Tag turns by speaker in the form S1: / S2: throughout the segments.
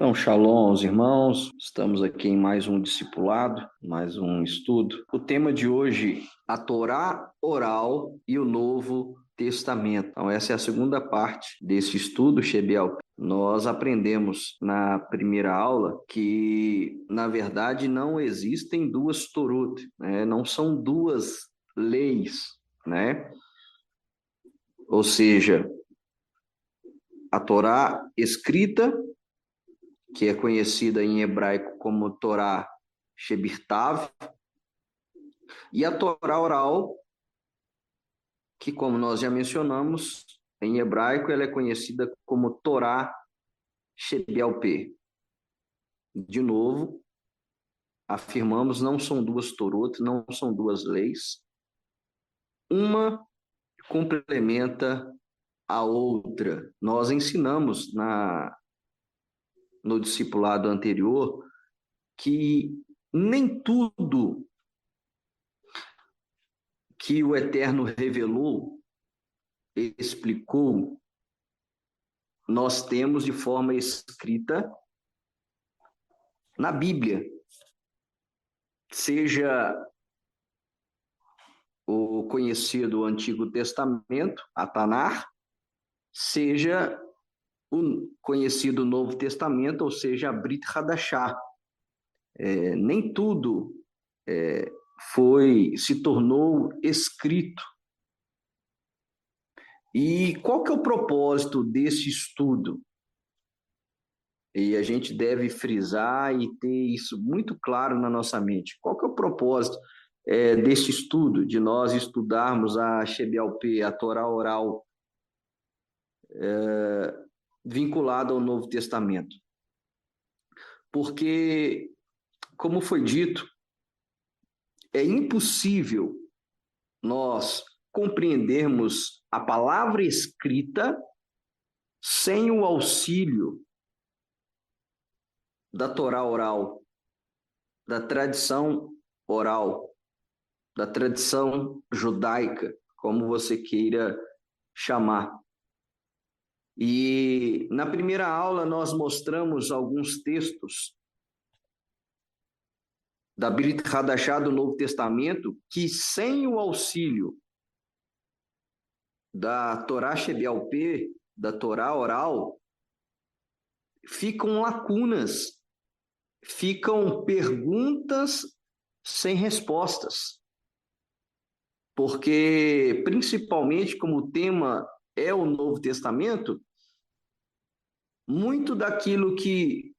S1: Então, shalom aos irmãos, estamos aqui em mais um discipulado, mais um estudo. O tema de hoje, a Torá oral e o Novo Testamento. Então, essa é a segunda parte desse estudo, Shebiel. Nós aprendemos na primeira aula que, na verdade, não existem duas Torot, né? Não são duas leis, né? Ou seja, a Torá escrita, que é conhecida em hebraico como Torá Shebirtav, e a Torá oral, que, como nós já mencionamos, em hebraico ela é conhecida como Torá Shebialpeh. De novo, afirmamos, não são duas Torot, não são duas leis. Uma complementa a outra. Nós ensinamos no discipulado anterior que nem tudo que o Eterno revelou, explicou, nós temos de forma escrita na Bíblia, seja o conhecido Antigo Testamento, a Tanar, seja o conhecido Novo Testamento, ou seja, a Brit Hadashah. Nem tudo se tornou escrito. E qual que é o propósito desse estudo? E a gente deve frisar e ter isso muito claro na nossa mente. Qual que é o propósito desse estudo, de nós estudarmos a Shebialpeh, a Torá oral, vinculada ao Novo Testamento? Porque, como foi dito, é impossível nós compreendermos a palavra escrita sem o auxílio da Torá oral, da tradição oral, da tradição judaica, como você queira chamar. E na primeira aula nós mostramos alguns textos da Brit Hadashah do Novo Testamento que, sem o auxílio da Torá Shebialpeh, da Torá oral, ficam lacunas, ficam perguntas sem respostas. Porque, principalmente como o tema é o Novo Testamento, muito daquilo que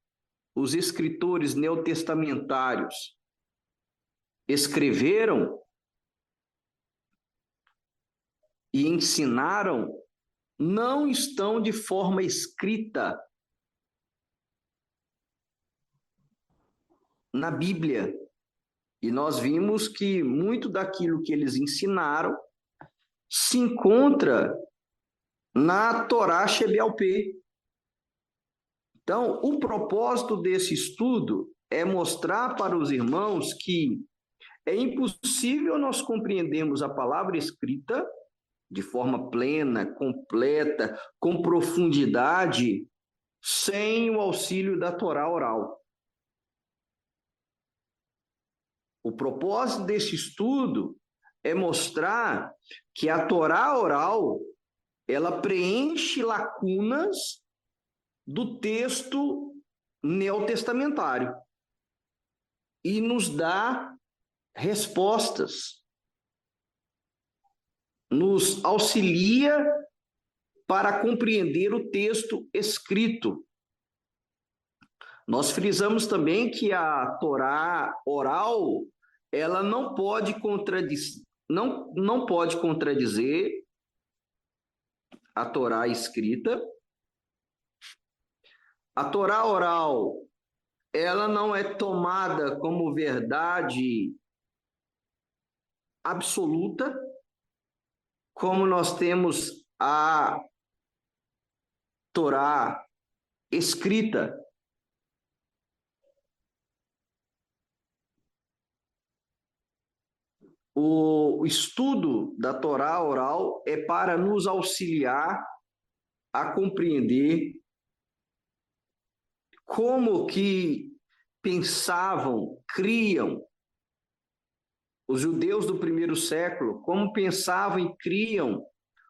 S1: os escritores neotestamentários escreveram e ensinaram não estão de forma escrita na Bíblia. E nós vimos que muito daquilo que eles ensinaram se encontra na Torá Shebialpeh. Então, o propósito desse estudo é mostrar para os irmãos que é impossível nós compreendermos a palavra escrita de forma plena, completa, com profundidade, sem o auxílio da Torá oral. O propósito desse estudo é mostrar que a Torá oral ela preenche lacunas do texto neotestamentário e nos dá respostas, nos auxilia para compreender o texto escrito. Nós frisamos também que a Torá oral ela não pode contradizer a Torá escrita. A Torá oral ela não é tomada como verdade absoluta, como nós temos a Torá escrita. O estudo da Torá oral é para nos auxiliar a compreender como que pensavam, criam os judeus do primeiro século, como pensavam e criam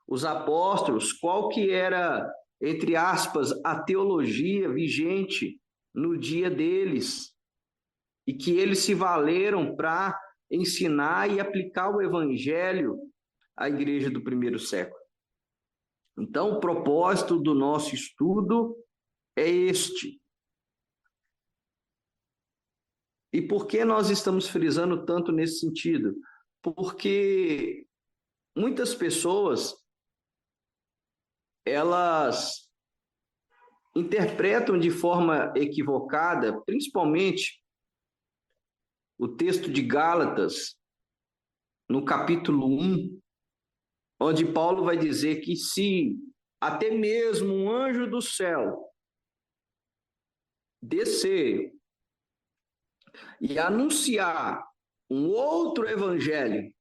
S1: os apóstolos, qual que era, entre aspas, a teologia vigente no dia deles, e que eles se valeram para ensinar e aplicar o evangelho à igreja do primeiro século. Então, o propósito do nosso estudo é este. E por que nós estamos frisando tanto nesse sentido? Porque muitas pessoas, elas interpretam de forma equivocada, principalmente o texto de Gálatas, no capítulo 1, onde Paulo vai dizer que se até mesmo um anjo do céu descer e anunciar um outro evangelho,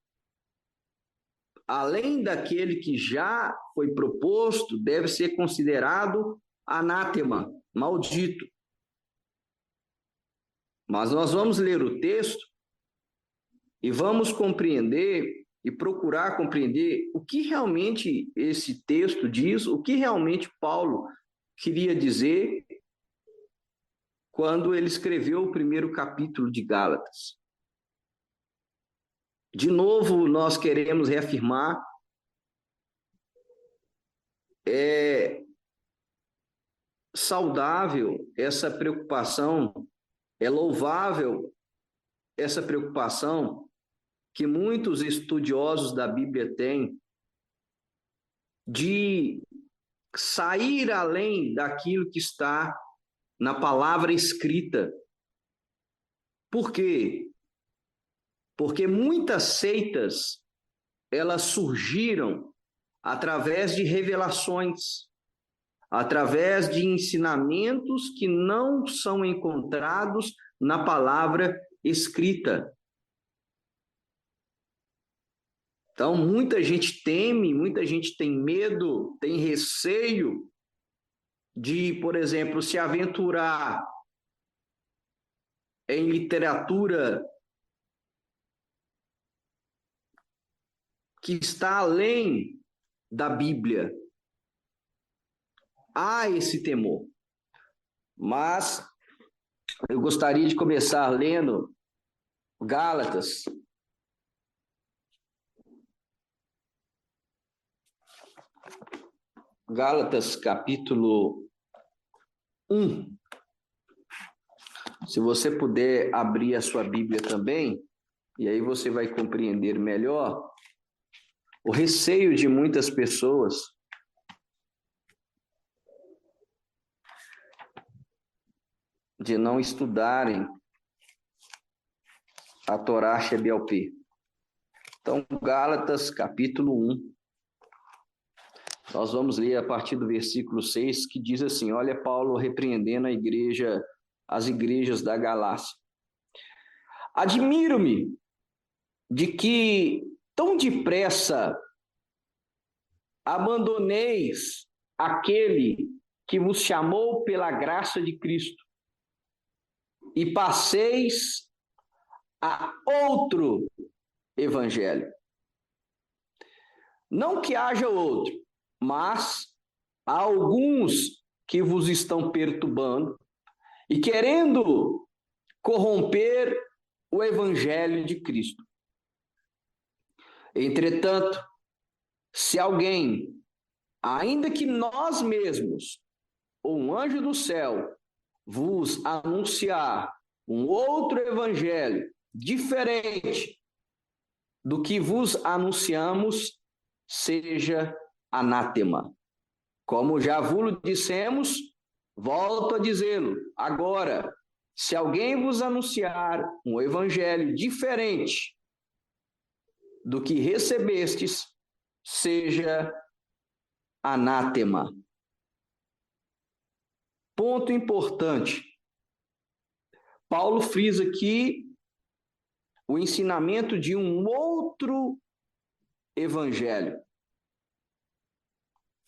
S1: além daquele que já foi proposto, deve ser considerado anátema, maldito. Mas nós vamos ler o texto e vamos compreender e procurar compreender o que realmente esse texto diz, o que realmente Paulo queria dizer quando ele escreveu o primeiro capítulo de Gálatas. De novo, nós queremos reafirmar, é saudável essa preocupação, é louvável essa preocupação que muitos estudiosos da Bíblia têm de sair além daquilo que está na palavra escrita. Por quê? Porque muitas seitas, elas surgiram através de revelações, através de ensinamentos que não são encontrados na palavra escrita. Então, muita gente teme, muita gente tem medo, tem receio de, por exemplo, se aventurar em literatura que está além da Bíblia. Há esse temor. Mas eu gostaria de começar lendo Gálatas. Gálatas, capítulo 1. Se você puder abrir a sua Bíblia também, e aí você vai compreender melhor o receio de muitas pessoas de não estudarem a Torá Shebialpê. Então, Gálatas, capítulo 1. Nós vamos ler a partir do versículo 6, que diz assim: olha Paulo repreendendo as igrejas da Galácia. Admiro-me de que tão depressa abandoneis aquele que vos chamou pela graça de Cristo e passeis a outro evangelho. Não que haja outro, mas há alguns que vos estão perturbando e querendo corromper o evangelho de Cristo. Entretanto, se alguém, ainda que nós mesmos, ou um anjo do céu, vos anunciar um outro evangelho diferente do que vos anunciamos, seja anátema. Como já vos dissemos, volto a dizê-lo agora: se alguém vos anunciar um evangelho diferente do que recebestes, seja anátema. Ponto importante. Paulo frisa aqui o ensinamento de um outro evangelho,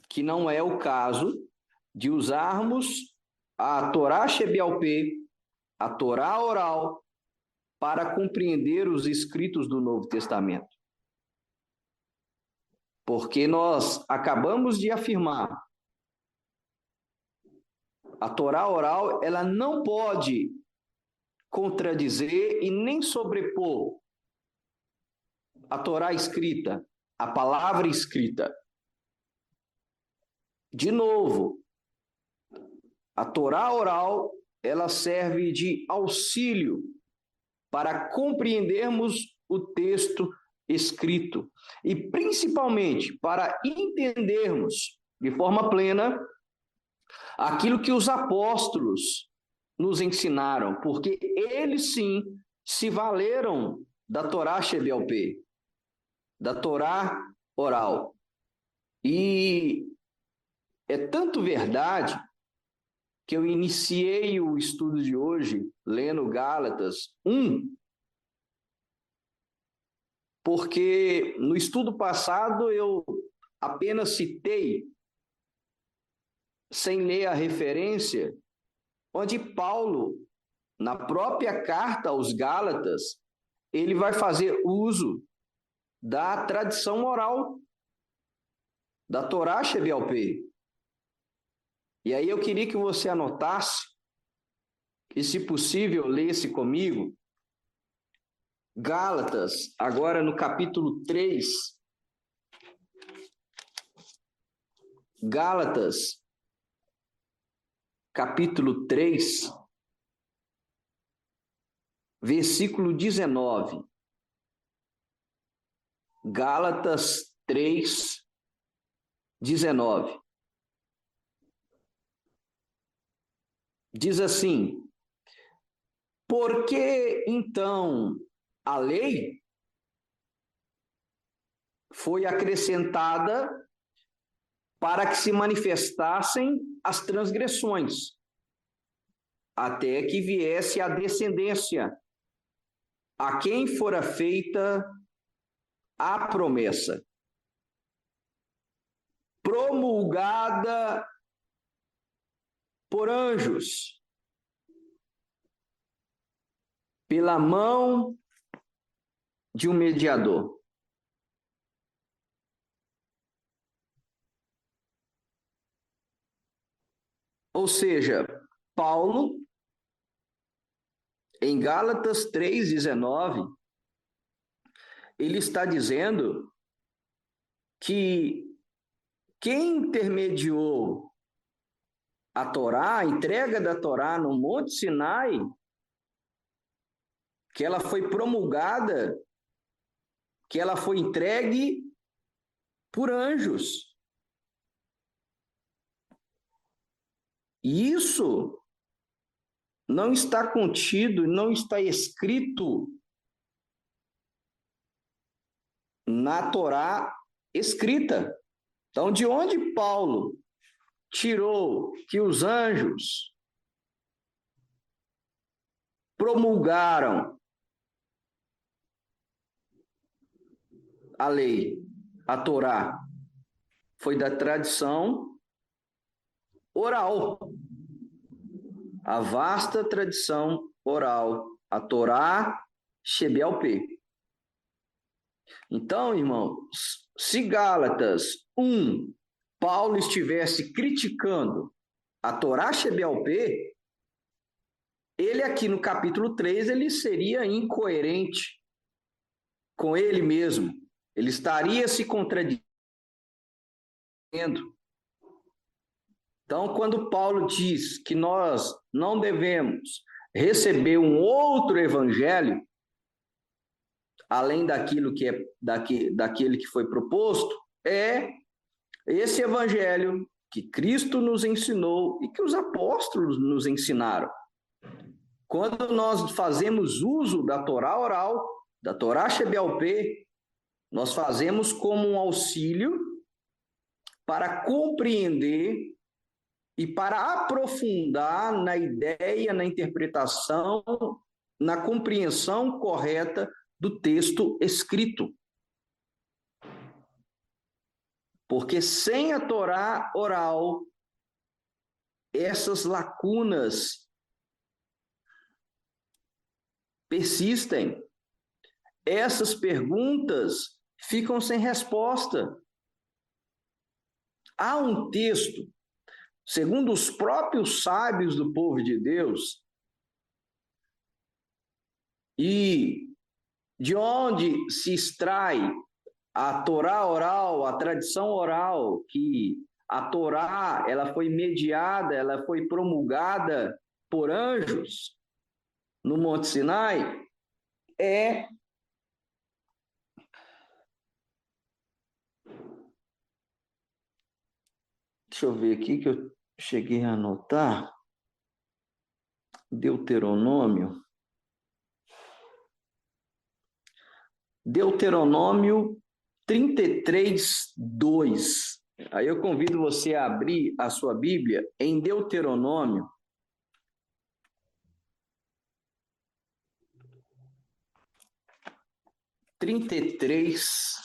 S1: que não é o caso de usarmos a Torá Shebialpê, a Torá oral, para compreender os escritos do Novo Testamento. Porque nós acabamos de afirmar, a Torá oral, ela não pode contradizer e nem sobrepor a Torá escrita, a palavra escrita. De novo, a Torá oral, ela serve de auxílio para compreendermos o texto escrito e principalmente para entendermos de forma plena aquilo que os apóstolos nos ensinaram, porque eles sim se valeram da Torá Shebialpê, da Torá oral. E é tanto verdade que eu iniciei o estudo de hoje lendo Gálatas 1, porque no estudo passado eu apenas citei, sem ler a referência, onde Paulo, na própria carta aos Gálatas, ele vai fazer uso da tradição oral, da Torá Shebialpê. E aí eu queria que você anotasse, e se possível, lesse comigo, Gálatas, agora no capítulo 3, Gálatas, capítulo 3, versículo 19. Gálatas 3, 19. Diz assim: por que então a lei foi acrescentada para que se manifestassem as transgressões, até que viesse a descendência, a quem fora feita a promessa, promulgada por anjos, pela mão de um mediador. Ou seja, Paulo, em Gálatas 3,19, ele está dizendo que quem intermediou a Torá, a entrega da Torá no Monte Sinai, que ela foi promulgada, que ela foi entregue por anjos. E isso não está contido, não está escrito na Torá escrita. Então, de onde Paulo tirou que os anjos promulgaram a lei, a Torá? Foi da tradição oral, a vasta tradição oral, a Torá Shebialpê. Então, irmãos, se Gálatas 1, Paulo estivesse criticando a Torá Shebialpê, ele aqui no capítulo 3, ele seria incoerente com ele mesmo. Ele estaria se contradizendo. Então, quando Paulo diz que nós não devemos receber um outro evangelho, além daquilo que é daquele que foi proposto, é esse evangelho que Cristo nos ensinou e que os apóstolos nos ensinaram. Quando nós fazemos uso da Torá oral, da Torá Shebialpê, nós fazemos como um auxílio para compreender e para aprofundar na ideia, na interpretação, na compreensão correta do texto escrito. Porque sem a Torá oral, essas lacunas persistem. Essas perguntas ficam sem resposta. Há um texto, segundo os próprios sábios do povo de Deus, e de onde se extrai a Torá oral, a tradição oral, que a Torá ela foi mediada, ela foi promulgada por anjos no Monte Sinai, é deixa eu ver aqui que eu cheguei a anotar. Deuteronômio. Deuteronômio 33, 2. Aí eu convido você a abrir a sua Bíblia em Deuteronômio 33,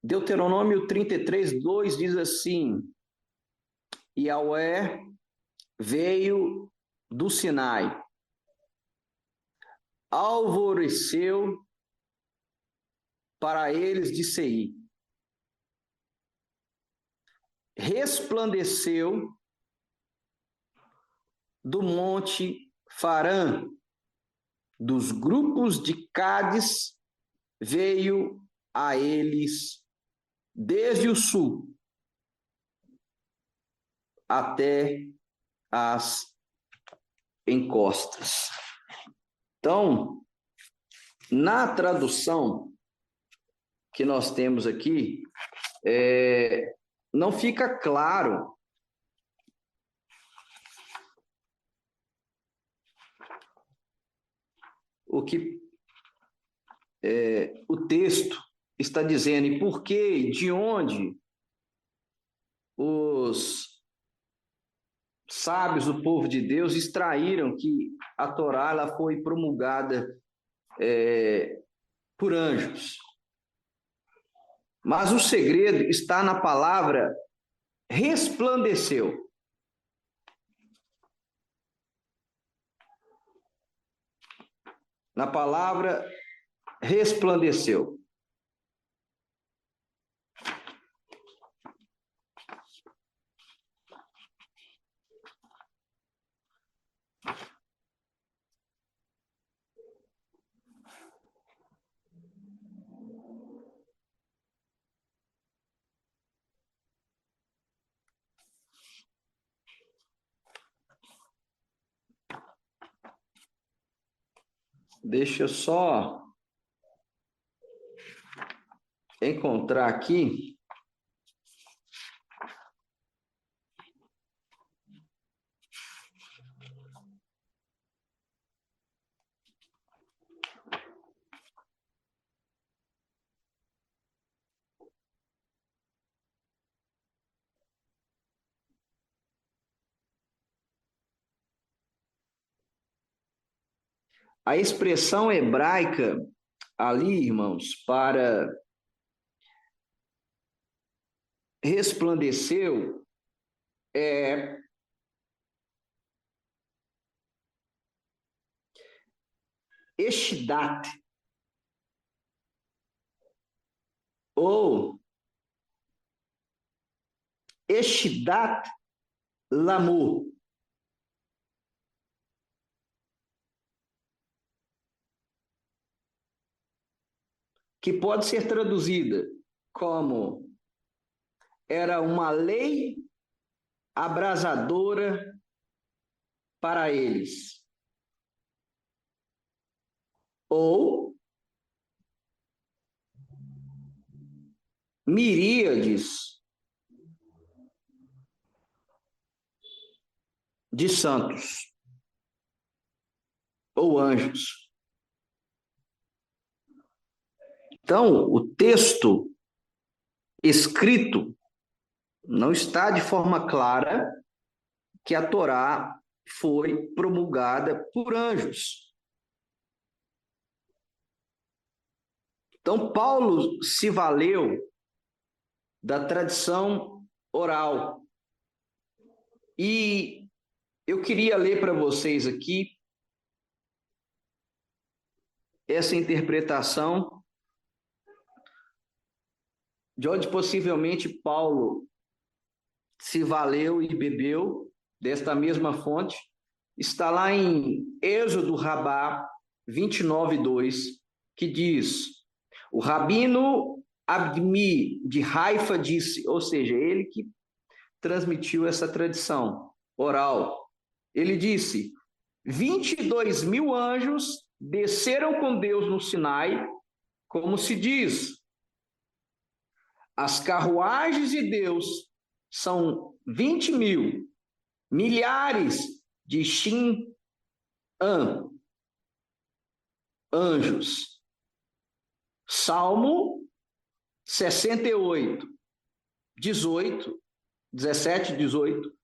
S1: Deuteronômio 33, 2 diz assim: Yahweh veio do Sinai, alvoreceu para eles de Seir, resplandeceu do monte Farã, dos grupos de Cádiz, veio a eles desde o sul até as encostas. Então, na tradução que nós temos aqui, não fica claro o que o texto está dizendo e por que, de onde os sábios do povo de Deus extraíram que a Torá ela foi promulgada por anjos. Mas o segredo está na palavra resplandeceu. Na palavra resplandeceu. Deixa eu só encontrar aqui. A expressão hebraica ali, irmãos, para resplandeceu é Eshidat, ou Eshidat Lamor, que pode ser traduzida como era uma lei abrasadora para eles, ou miríades de santos ou anjos. Então, o texto escrito não está de forma clara que a Torá foi promulgada por anjos. Então, Paulo se valeu da tradição oral. E eu queria ler para vocês aqui essa interpretação de onde possivelmente Paulo se valeu e bebeu desta mesma fonte. Está lá em Êxodo Rabá 29:2, que diz: o rabino Abdmi de Haifa disse, ou seja, ele que transmitiu essa tradição oral. Ele disse: 22 mil anjos desceram com Deus no Sinai, como se diz, as carruagens de Deus são 20 mil, milhares de anjos. Salmo 68, 17, 18.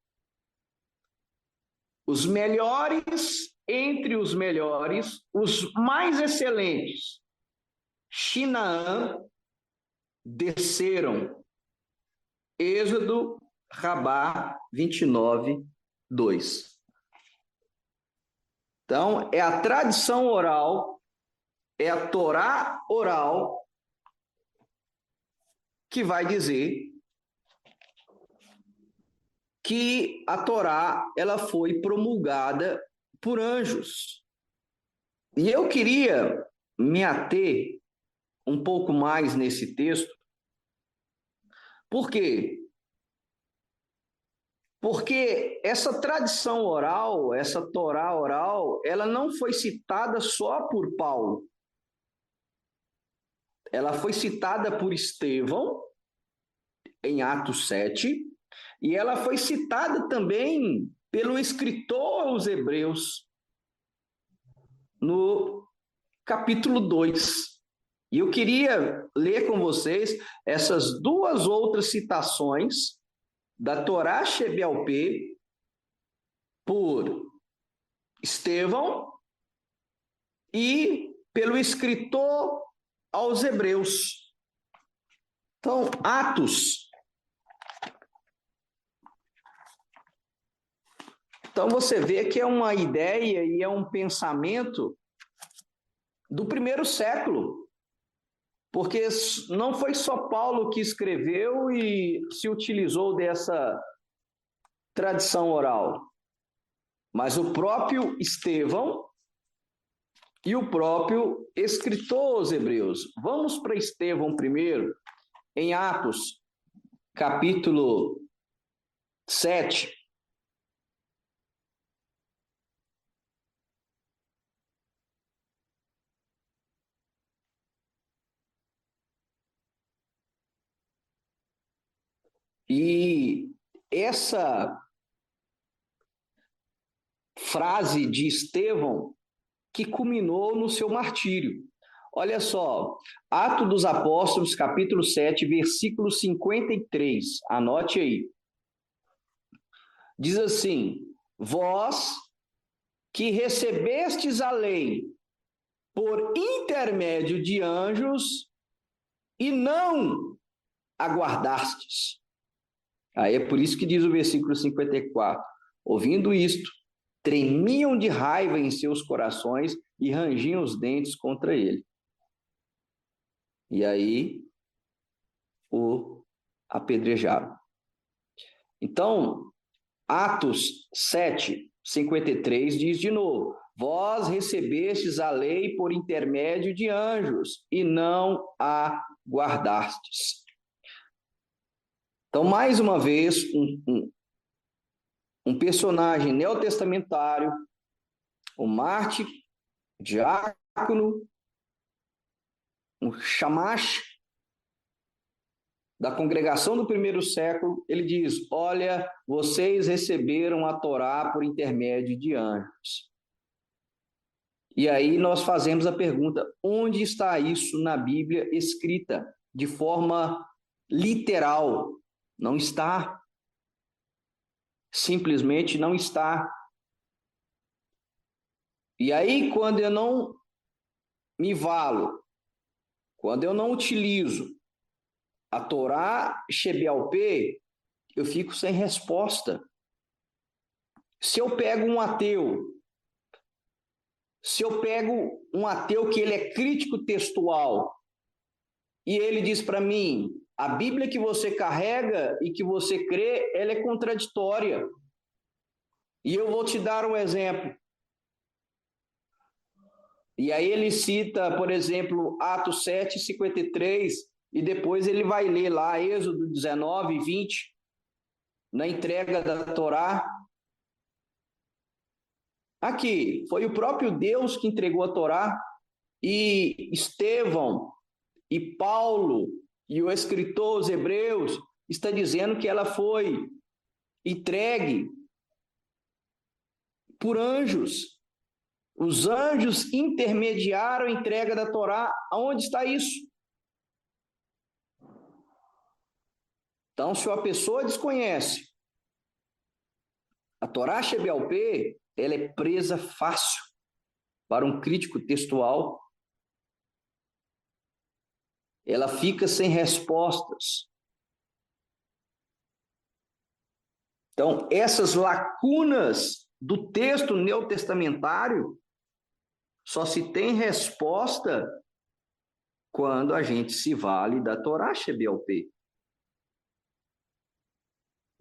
S1: Os melhores entre os melhores, os mais excelentes, Shinaã, desceram. Êxodo Rabá 29:2. Então, é a tradição oral, é a Torá oral que vai dizer que a Torá ela foi promulgada por anjos. E eu queria me ater um pouco mais nesse texto. Por quê? Porque essa tradição oral, essa Torá oral, ela não foi citada só por Paulo. Ela foi citada por Estevão, em Atos 7, e ela foi citada também pelo escritor aos Hebreus, no capítulo 2. E eu queria ler com vocês essas duas outras citações da Torá Shebel-P por Estevão e pelo escritor aos Hebreus. Então, Atos. Então, você vê que é uma ideia e é um pensamento do primeiro século, porque não foi só Paulo que escreveu e se utilizou dessa tradição oral, mas o próprio Estevão e o próprio escritor aos Hebreus. Vamos para Estevão primeiro, em Atos, capítulo 7. E essa frase de Estevão que culminou no seu martírio. Olha só, Atos dos Apóstolos, capítulo 7, versículo 53. Anote aí. Diz assim: vós que recebestes a lei por intermédio de anjos e não aguardastes. Aí é por isso que diz o versículo 54. Ouvindo isto, tremiam de raiva em seus corações e rangiam os dentes contra ele. E aí o apedrejaram. Então, Atos 7, 53 diz de novo: vós recebestes a lei por intermédio de anjos e não a guardastes. Então, mais uma vez, um personagem neotestamentário, o mártir, diácono, um Shamash, da congregação do primeiro século, ele diz: olha, vocês receberam a Torá por intermédio de anjos. E aí nós fazemos a pergunta: onde está isso na Bíblia escrita de forma literal? Não está. Simplesmente não está. E aí, quando eu não me valo, quando eu não utilizo a Torá Shebealpê, eu fico sem resposta. Se eu pego um ateu, se eu pego um ateu que ele é crítico textual, e ele diz para mim, a Bíblia que você carrega e que você crê, ela é contraditória. E eu vou te dar um exemplo. E aí ele cita, por exemplo, Atos 7, 53, e depois ele vai ler lá Êxodo 19, 20, na entrega da Torá. Aqui, foi o próprio Deus que entregou a Torá, e Estevão e Paulo e o escritor aos Hebreus está dizendo que ela foi entregue por anjos. Os anjos intermediaram a entrega da Torá. Aonde está isso? Então, se uma pessoa desconhece a Torá Shebealpê, ela é presa fácil para um crítico textual. Ela fica sem respostas. Então, essas lacunas do texto neotestamentário só se tem resposta quando a gente se vale da Torá Shebealpê.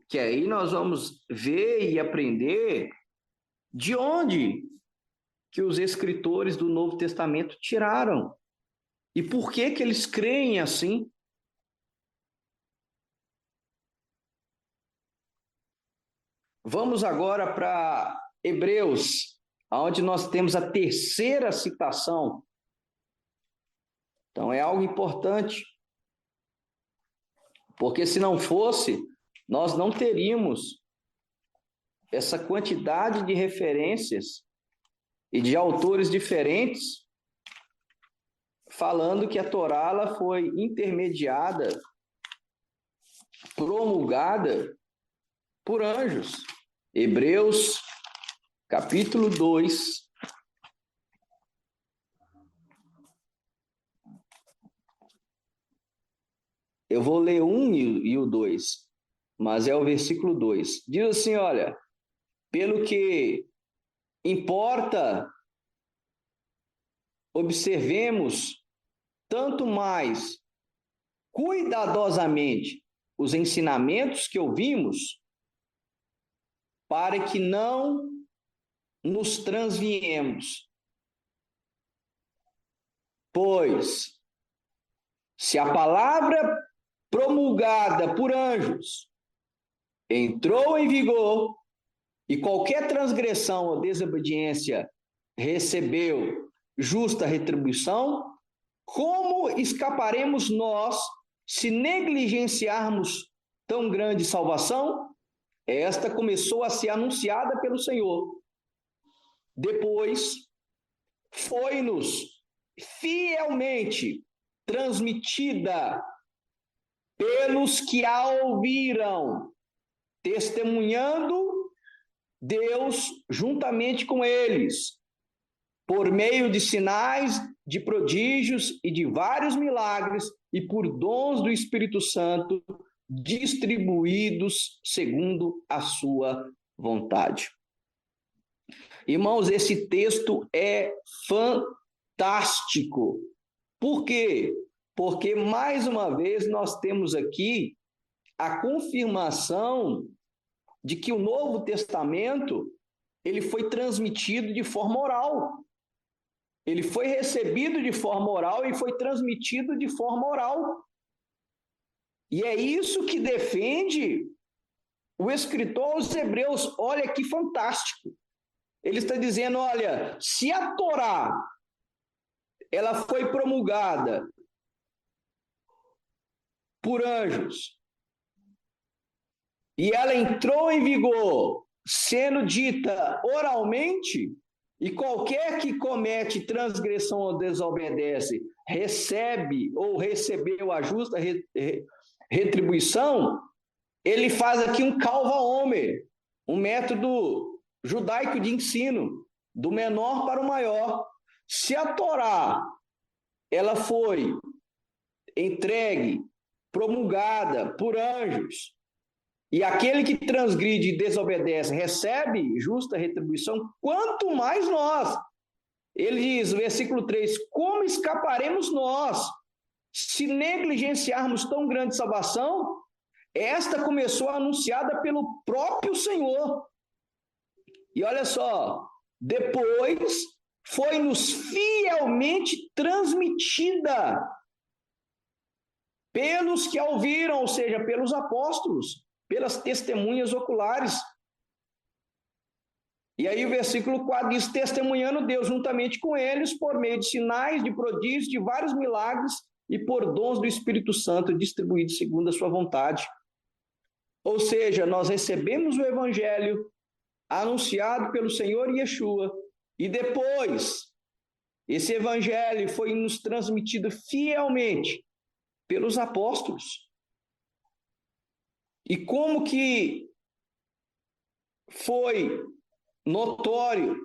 S1: Que aí nós vamos ver e aprender de onde que os escritores do Novo Testamento tiraram e por que que eles creem assim. Vamos agora para Hebreus, onde nós temos a terceira citação. Então é algo importante, porque se não fosse, nós não teríamos essa quantidade de referências e de autores diferentes falando que a Torá ela foi intermediada, promulgada por anjos. Hebreus, capítulo 2. Eu vou ler 1 e o 2, mas é o versículo 2. Diz assim, olha, pelo que importa, observemos tanto mais cuidadosamente os ensinamentos que ouvimos, para que não nos transviemos. Pois, se a palavra promulgada por anjos entrou em vigor e qualquer transgressão ou desobediência recebeu justa retribuição, como escaparemos nós se negligenciarmos tão grande salvação? Esta começou a ser anunciada pelo Senhor. Depois, foi-nos fielmente transmitida pelos que a ouviram, testemunhando Deus juntamente com eles, por meio de sinais, de prodígios e de vários milagres, e por dons do Espírito Santo, distribuídos segundo a sua vontade. Irmãos, esse texto é fantástico. Por quê? Porque, mais uma vez, nós temos aqui a confirmação de que o Novo Testamento ele foi transmitido de forma oral. Ele foi recebido de forma oral e foi transmitido de forma oral. E é isso que defende o escritor aos Hebreus. Olha que fantástico. Ele está dizendo, olha, se a Torá ela foi promulgada por anjos e ela entrou em vigor sendo dita oralmente, e qualquer que comete transgressão ou desobedece recebe ou recebeu a justa retribuição, ele faz aqui um calva-homer, um método judaico de ensino. do menor para o maior. Se a Torá ela foi entregue, promulgada por anjos, e aquele que transgride e desobedece recebe justa retribuição, quanto mais nós. Ele diz, versículo 3, como escaparemos nós se negligenciarmos tão grande salvação? Esta começou anunciada pelo próprio Senhor. E olha só, depois foi-nos fielmente transmitida pelos que a ouviram, ou seja, pelos apóstolos, pelas testemunhas oculares. E aí o versículo 4 diz, testemunhando Deus juntamente com eles, por meio de sinais, de prodígios, de vários milagres e por dons do Espírito Santo distribuídos segundo a sua vontade. Ou seja, nós recebemos o evangelho anunciado pelo Senhor Yeshua, e depois esse evangelho foi nos transmitido fielmente pelos apóstolos. E como que foi notório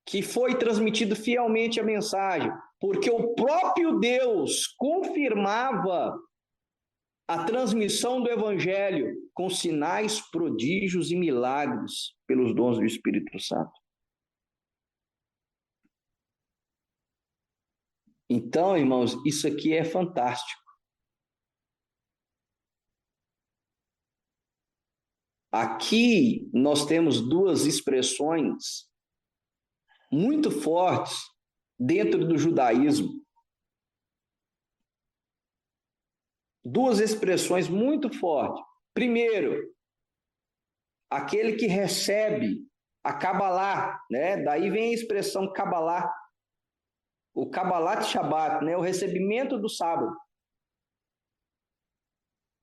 S1: que foi transmitido fielmente a mensagem? Porque o próprio Deus confirmava a transmissão do evangelho com sinais, prodígios e milagres pelos dons do Espírito Santo. Então, irmãos, isso aqui é fantástico. Aqui nós temos duas expressões muito fortes dentro do judaísmo. Duas expressões muito fortes. Primeiro, aquele que recebe a Kabbalah, né? Daí vem a expressão Kabbalah, o Kabbalat Shabbat, né? O recebimento do sábado.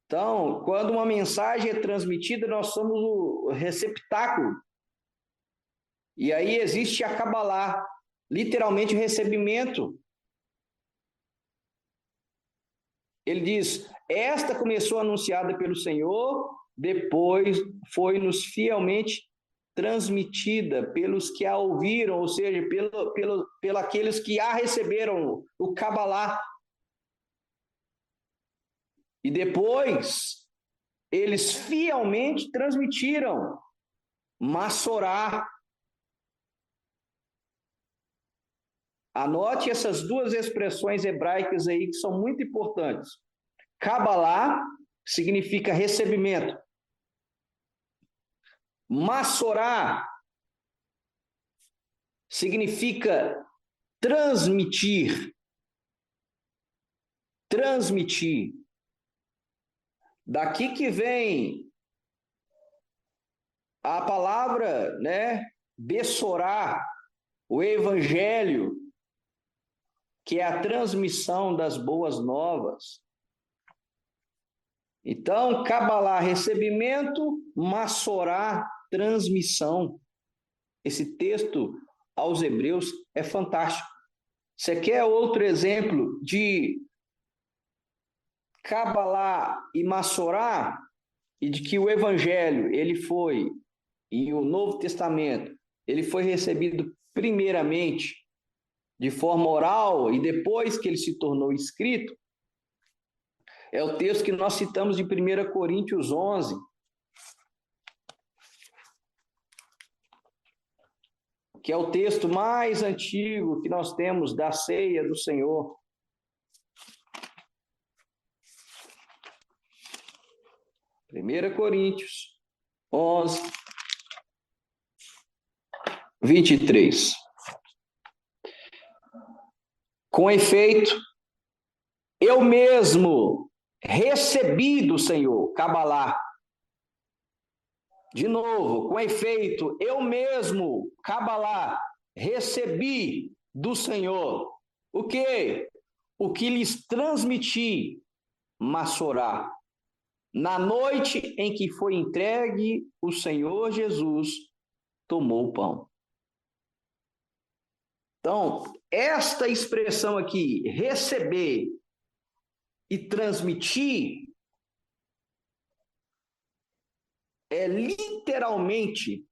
S1: Então, quando uma mensagem é transmitida, nós somos o receptáculo. E aí existe a Kabbalah, literalmente o recebimento. Ele diz, esta começou anunciada pelo Senhor, depois foi-nos fielmente transmitida pelos que a ouviram, ou seja, pelo aqueles que a receberam, o Kabbalah. E depois, eles fielmente transmitiram Massorá. Anote essas duas expressões hebraicas aí que são muito importantes. Kabbalah significa recebimento. Massorá significa transmitir. Transmitir. Daqui que vem a palavra, né, Bessorá, o evangelho, que é a transmissão das boas novas. Então, Kabbalah, recebimento, Massorá, transmissão. Esse texto aos Hebreus é fantástico. Você quer outro exemplo de Kabbalah e Massorá, e de que o Evangelho, ele foi, e o Novo Testamento, ele foi recebido primeiramente de forma oral e depois que ele se tornou escrito? É o texto que nós citamos de 1 Coríntios 11, que é o texto mais antigo que nós temos da ceia do Senhor. 1 Coríntios 11, 23. Com efeito, eu mesmo recebi do Senhor, Kabbalah. De novo, com efeito, eu mesmo, Kabbalah, recebi do Senhor. O quê? O que lhes transmiti, Massorá. Na noite em que foi entregue, o Senhor Jesus tomou o pão. Então, esta expressão aqui, receber e transmitir, é literalmente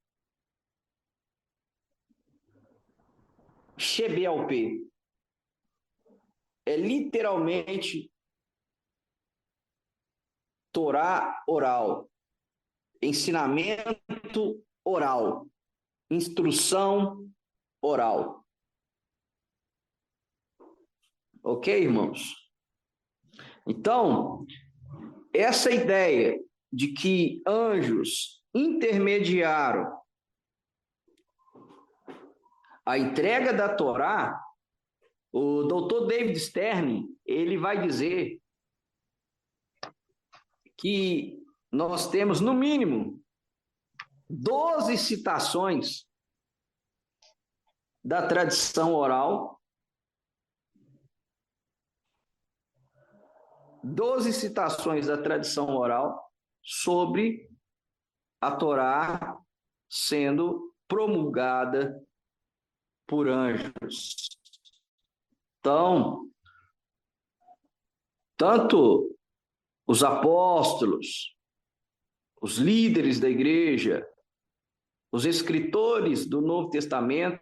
S1: Shebelp é literalmente Torá oral, ensinamento oral, instrução oral. Ok, irmãos? Então, essa ideia de que anjos intermediaram a entrega da Torá, o doutor David Stern, ele vai dizer que nós temos, no mínimo, 12 citações da tradição oral, 12 citações da tradição oral sobre a Torá sendo promulgada por anjos. Então, tanto os apóstolos, os líderes da igreja, os escritores do Novo Testamento,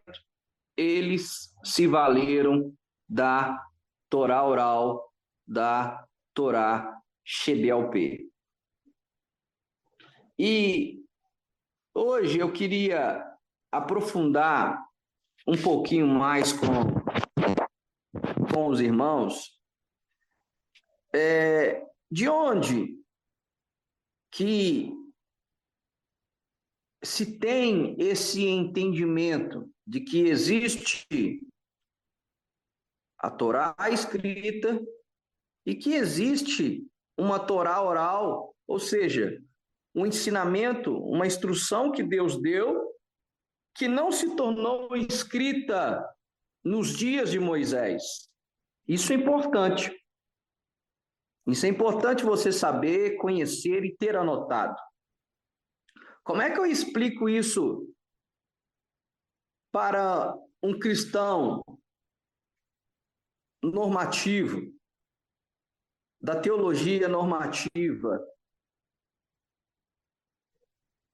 S1: eles se valeram da Torá oral, da Torá Shebelp. E hoje eu queria aprofundar um pouquinho mais com os irmãos, de onde que se tem esse entendimento de que existe a Torá escrita e que existe uma Torá oral, ou seja, um ensinamento, uma instrução que Deus deu, que não se tornou escrita nos dias de Moisés. Isso é importante. Isso é importante você saber, conhecer e ter anotado. Como é que eu explico isso para um cristão normativo, da teologia normativa?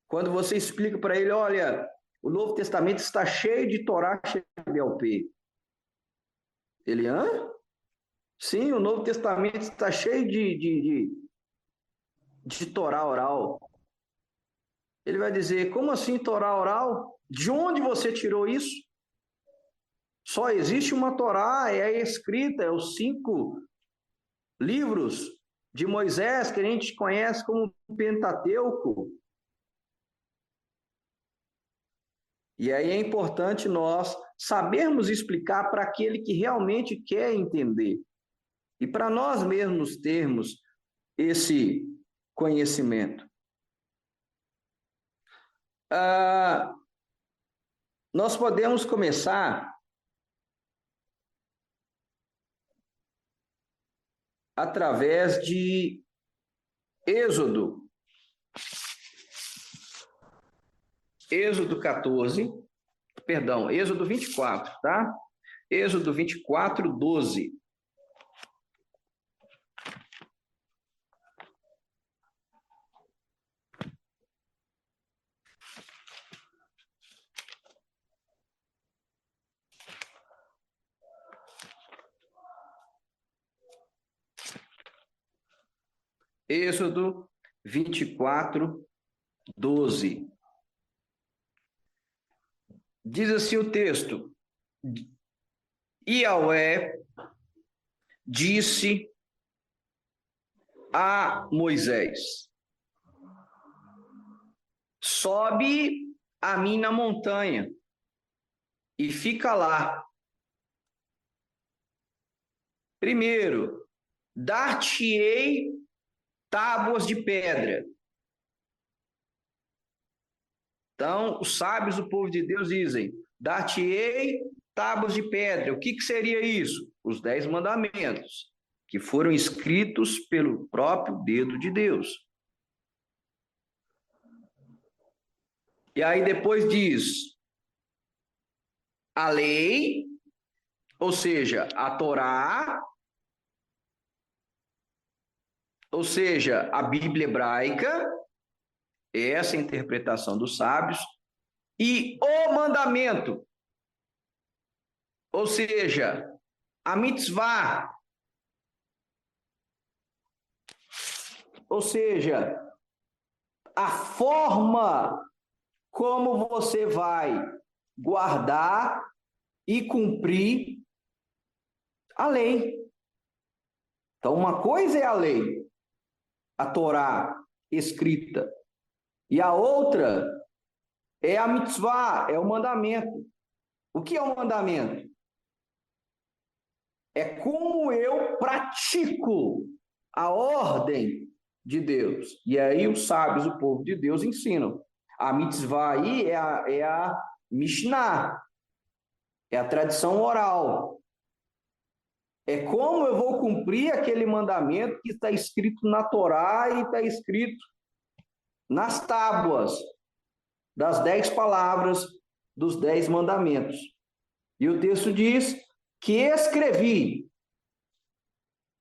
S1: Quando você explica para ele, olha, o Novo Testamento está cheio de Torá Shebelp. Ele, hã? Sim, o Novo Testamento está cheio de Torá oral. Ele vai dizer, como assim Torá oral? De onde você tirou isso? Só existe uma Torá, é escrita, é os 5 livros de Moisés, que a gente conhece como Pentateuco. E aí é importante nós sabermos explicar para aquele que realmente quer entender. E para nós mesmos termos esse conhecimento. Nós podemos começar através de Êxodo 14, perdão, Êxodo 24, tá? Êxodo 24, 12. Êxodo 24, 12. Diz assim o texto: Yahvé disse a Moisés: sobe a mim na montanha e fica lá. Primeiro, dar-te-ei tábuas de pedra. Então, os sábios do povo de Deus dizem: dar-te-ei tábuas de pedra. O que seria isso? Os 10 mandamentos, que foram escritos pelo próprio dedo de Deus. E aí depois diz: a lei, ou seja, a Torá, ou seja, a Bíblia hebraica, essa é a interpretação dos sábios, e o mandamento. Ou seja, a mitzvah, ou seja, a forma como você vai guardar e cumprir a lei. Então, uma coisa é a lei, a Torá escrita, e a outra é a mitzvah, é o mandamento. O que é o mandamento? É como eu pratico a ordem de Deus. E aí os sábios, o povo de Deus, ensinam. A mitzvah aí é a Mishnah, é a tradição oral. É como eu vou cumprir aquele mandamento que está escrito na Torá e está escrito nas tábuas das 10 palavras dos 10 mandamentos. E o texto diz que escrevi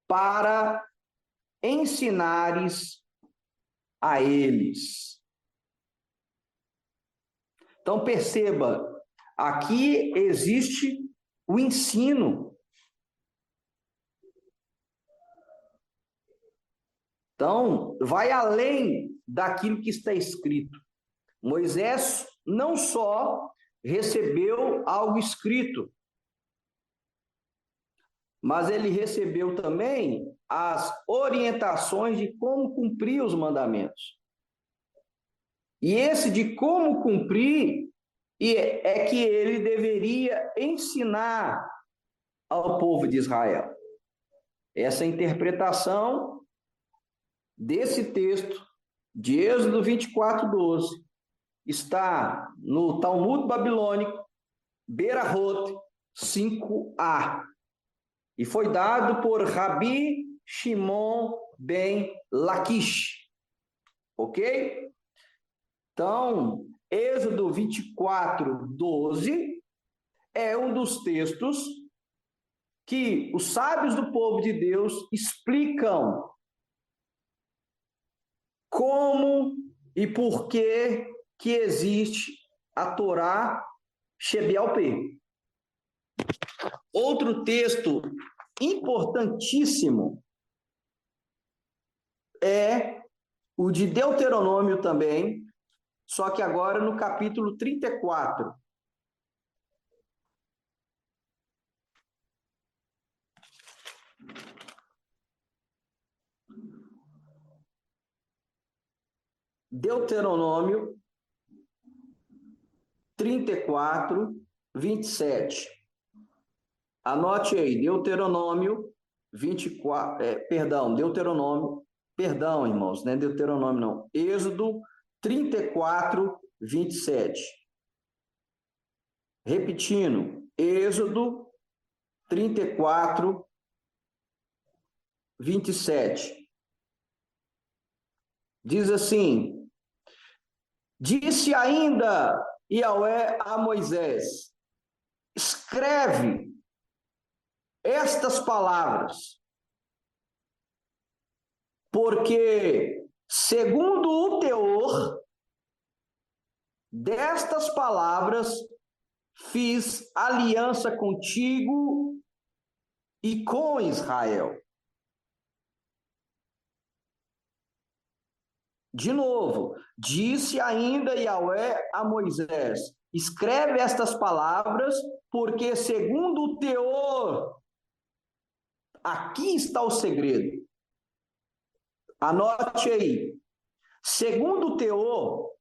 S1: para ensinares a eles. Então perceba, aqui existe o ensino. Então, vai além daquilo que está escrito. Moisés não só recebeu algo escrito, mas ele recebeu também as orientações de como cumprir os mandamentos. E esse de como cumprir é que ele deveria ensinar ao povo de Israel. Essa interpretação desse texto de Êxodo 24:12 está no Talmud Babilônico, Berahot 5a, e foi dado por Rabi Shimon ben Laquish, ok? Então, Êxodo 24:12 é um dos textos que os sábios do povo de Deus explicam como e por que existe a Torá Shebialpê. Outro texto importantíssimo é o de Deuteronômio também, só que agora no capítulo 34. Deuteronômio 34, 27. Anote aí, Deuteronômio 24, perdão, irmãos, não é Deuteronômio não, Êxodo 34, 27. Repetindo, Êxodo 34, 27. Diz assim: disse ainda Yahvé a Moisés: escreve estas palavras, porque segundo o teor destas palavras fiz aliança contigo e com Israel. De novo, disse ainda Yahvé a Moisés: escreve estas palavras, porque segundo o teor, aqui está o segredo. Anote aí. Segundo o teor,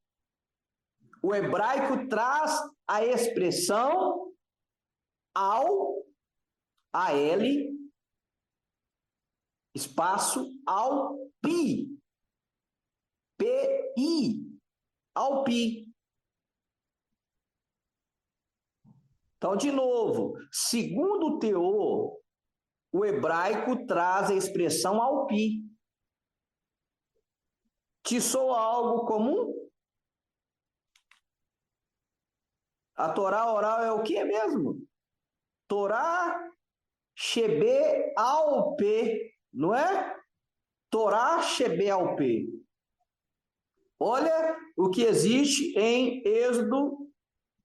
S1: o hebraico traz a expressão ao, al, espaço, ao pi, pi, ao pi. Então, de novo, segundo o teor, o hebraico traz a expressão ao pi. Te soa algo comum? A Torá oral é o que mesmo? Torá Shebe ao P, não é? Torá Shebe ao P. Olha o que existe em Êxodo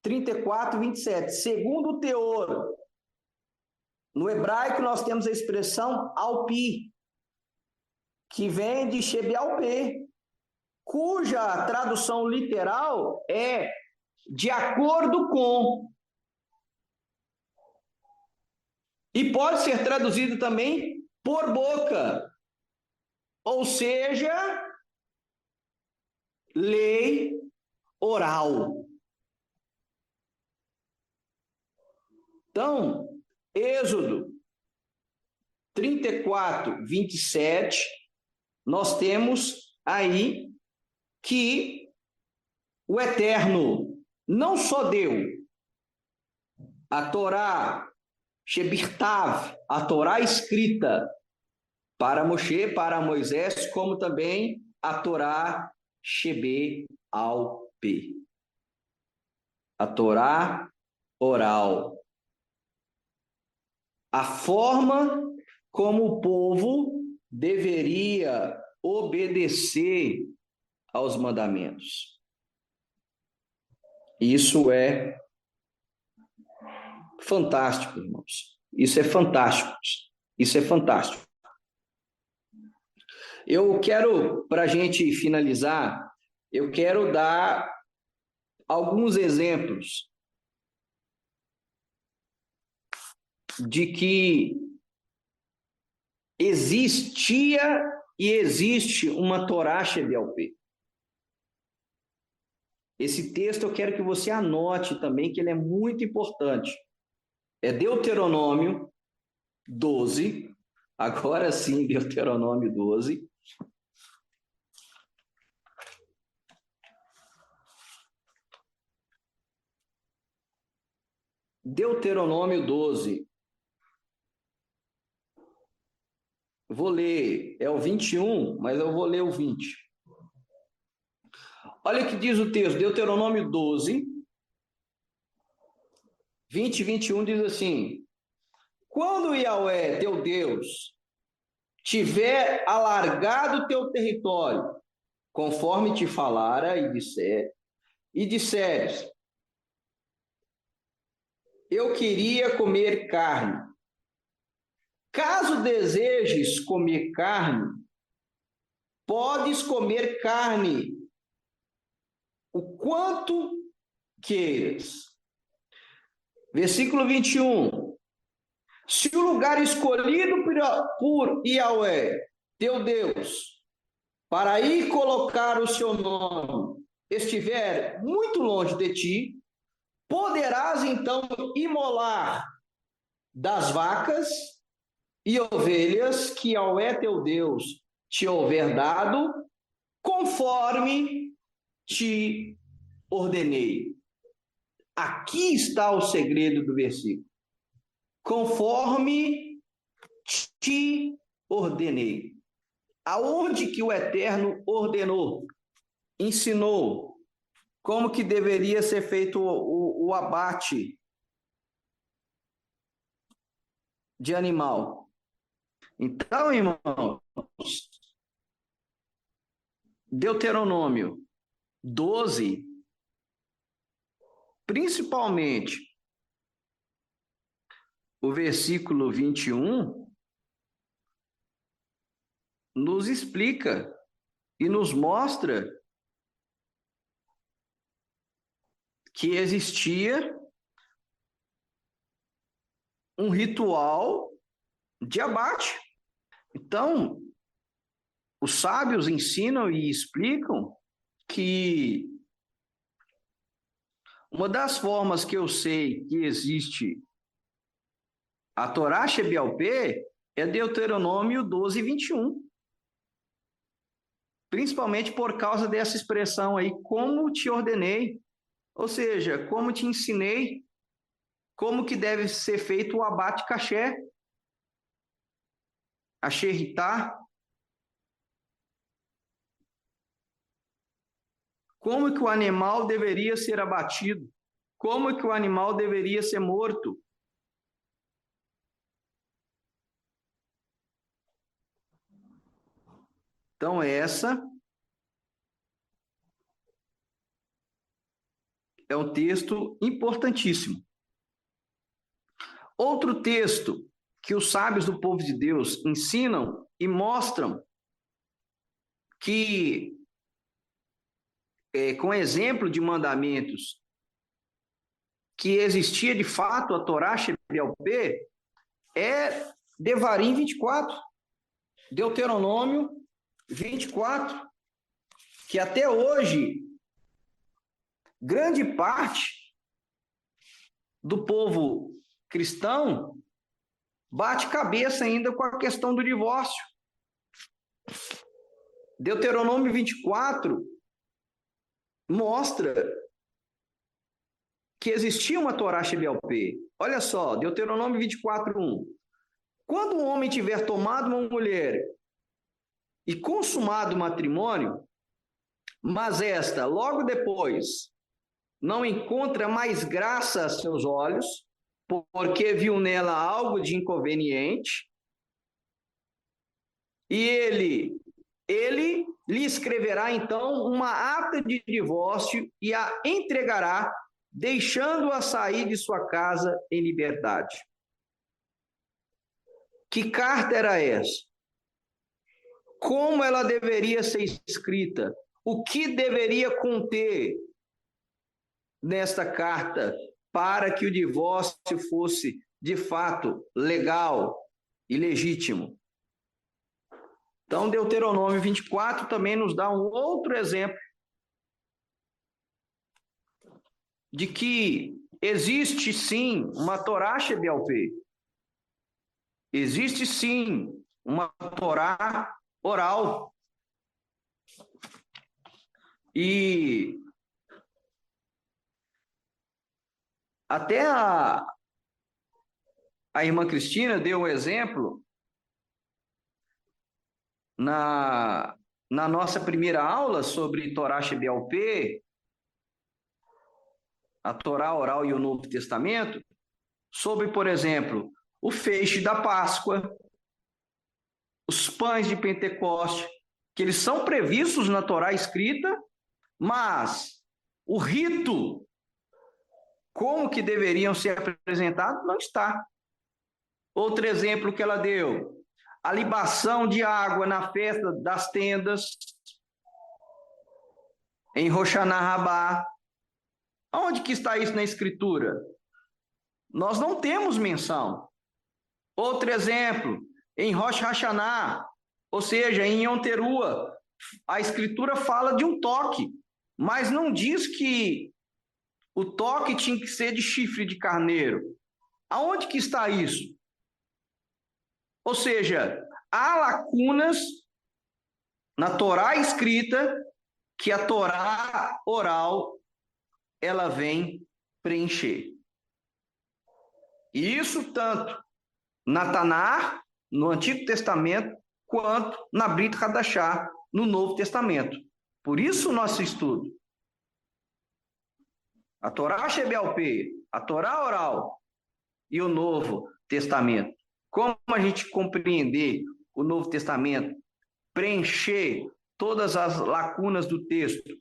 S1: 34, 27. Segundo o teor, No hebraico, nós temos a expressão alpi, que vem de shebealpê, cuja tradução literal é de acordo com. E pode ser traduzido também por boca, ou seja, lei oral. Então, Êxodo 34, 27, nós temos aí que o Eterno não só deu a Torá Shebirtav, a Torá escrita para Moshe, para Moisés, como também a Torá Shebe-al-Pê, a Torá oral. A forma como o povo deveria obedecer aos mandamentos. Isso é fantástico, irmãos. Isso é fantástico. Isso é fantástico. Eu quero, para a gente finalizar, eu quero dar alguns exemplos de que existia e existe uma Torá Shebel-Pê. Esse texto eu quero que você anote também, que ele é muito importante. É Deuteronômio 12, agora sim, Deuteronômio 12. Deuteronômio 12. Vou ler, é o 21, mas eu vou ler o 20. Olha o que diz o texto, Deuteronômio 12, 20 e 21 diz assim: quando Yahweh, teu Deus, tiver alargado teu território, conforme te falara e disseres, eu queria comer carne. Caso desejes comer carne, podes comer carne o quanto queiras. Versículo 21. Se o lugar escolhido por Yahweh, teu Deus, para ir colocar o seu nome, estiver muito longe de ti, poderás então imolar das vacas e ovelhas que Yahweh teu Deus te houver dado, conforme te ordenei. Aqui está o segredo do versículo. Conforme te ordenei. Aonde que o Eterno ordenou, ensinou como que deveria ser feito o abate de animal. Então, irmãos, Deuteronômio 12, principalmente o versículo 21, nos explica e nos mostra que existia um ritual de abate. Então, os sábios ensinam e explicam que uma das formas que eu sei que existe a Torá Shebel-Pê é Deuteronômio 12, 21. Principalmente por causa dessa expressão aí, como te ordenei, ou seja, como te ensinei, como que deve ser feito o abate caché, a xerritá, como que o animal deveria ser abatido, como que o animal deveria ser morto. Então, essa é um texto importantíssimo. Outro texto que os sábios do povo de Deus ensinam e mostram que, com exemplo de mandamentos, que existia de fato a Torá Shebialpé, é Devarim 24, Deuteronômio 24, que até hoje, grande parte do povo cristão bate cabeça ainda com a questão do divórcio. Deuteronômio 24 mostra que existia uma Torá Shebialpé. Olha só, Deuteronômio 24:1. Quando um homem tiver tomado uma mulher e consumado o matrimônio, mas esta, logo depois, não encontra mais graça a seus olhos, porque viu nela algo de inconveniente, e ele lhe escreverá, então, uma ata de divórcio e a entregará, deixando-a sair de sua casa em liberdade. Que carta era essa? Como ela deveria ser escrita? O que deveria conter nesta carta para que o divórcio fosse, de fato, legal e legítimo? Então, Deuteronômio 24 também nos dá um outro exemplo de que existe sim uma Torá Shebialpé. Existe sim uma Torá oral. E até a irmã Cristina deu um exemplo na nossa primeira aula sobre Torá Shebialpé, a Torá oral e o Novo Testamento, sobre, por exemplo, o feixe da Páscoa, os pães de Pentecoste, que eles são previstos na Torá escrita, mas o rito, como que deveriam ser apresentados, não está. Outro exemplo que ela deu, a libação de água na festa das tendas, em Rosh Hashanah. Onde que está isso na Escritura? Nós não temos menção. Outro exemplo, em Rosh Hashanah, ou seja, em Yom Teruah, a Escritura fala de um toque, mas não diz que o toque tinha que ser de chifre de carneiro. Aonde que está isso? Ou seja, há lacunas na Torá escrita que a Torá oral ela vem preencher. E isso tanto na Tanar, no Antigo Testamento, quanto na Brit Hadashah, no Novo Testamento. Por isso o nosso estudo. A Torá Shebialpé, a Torá oral e o Novo Testamento. Como a gente compreender o Novo Testamento, preencher todas as lacunas do texto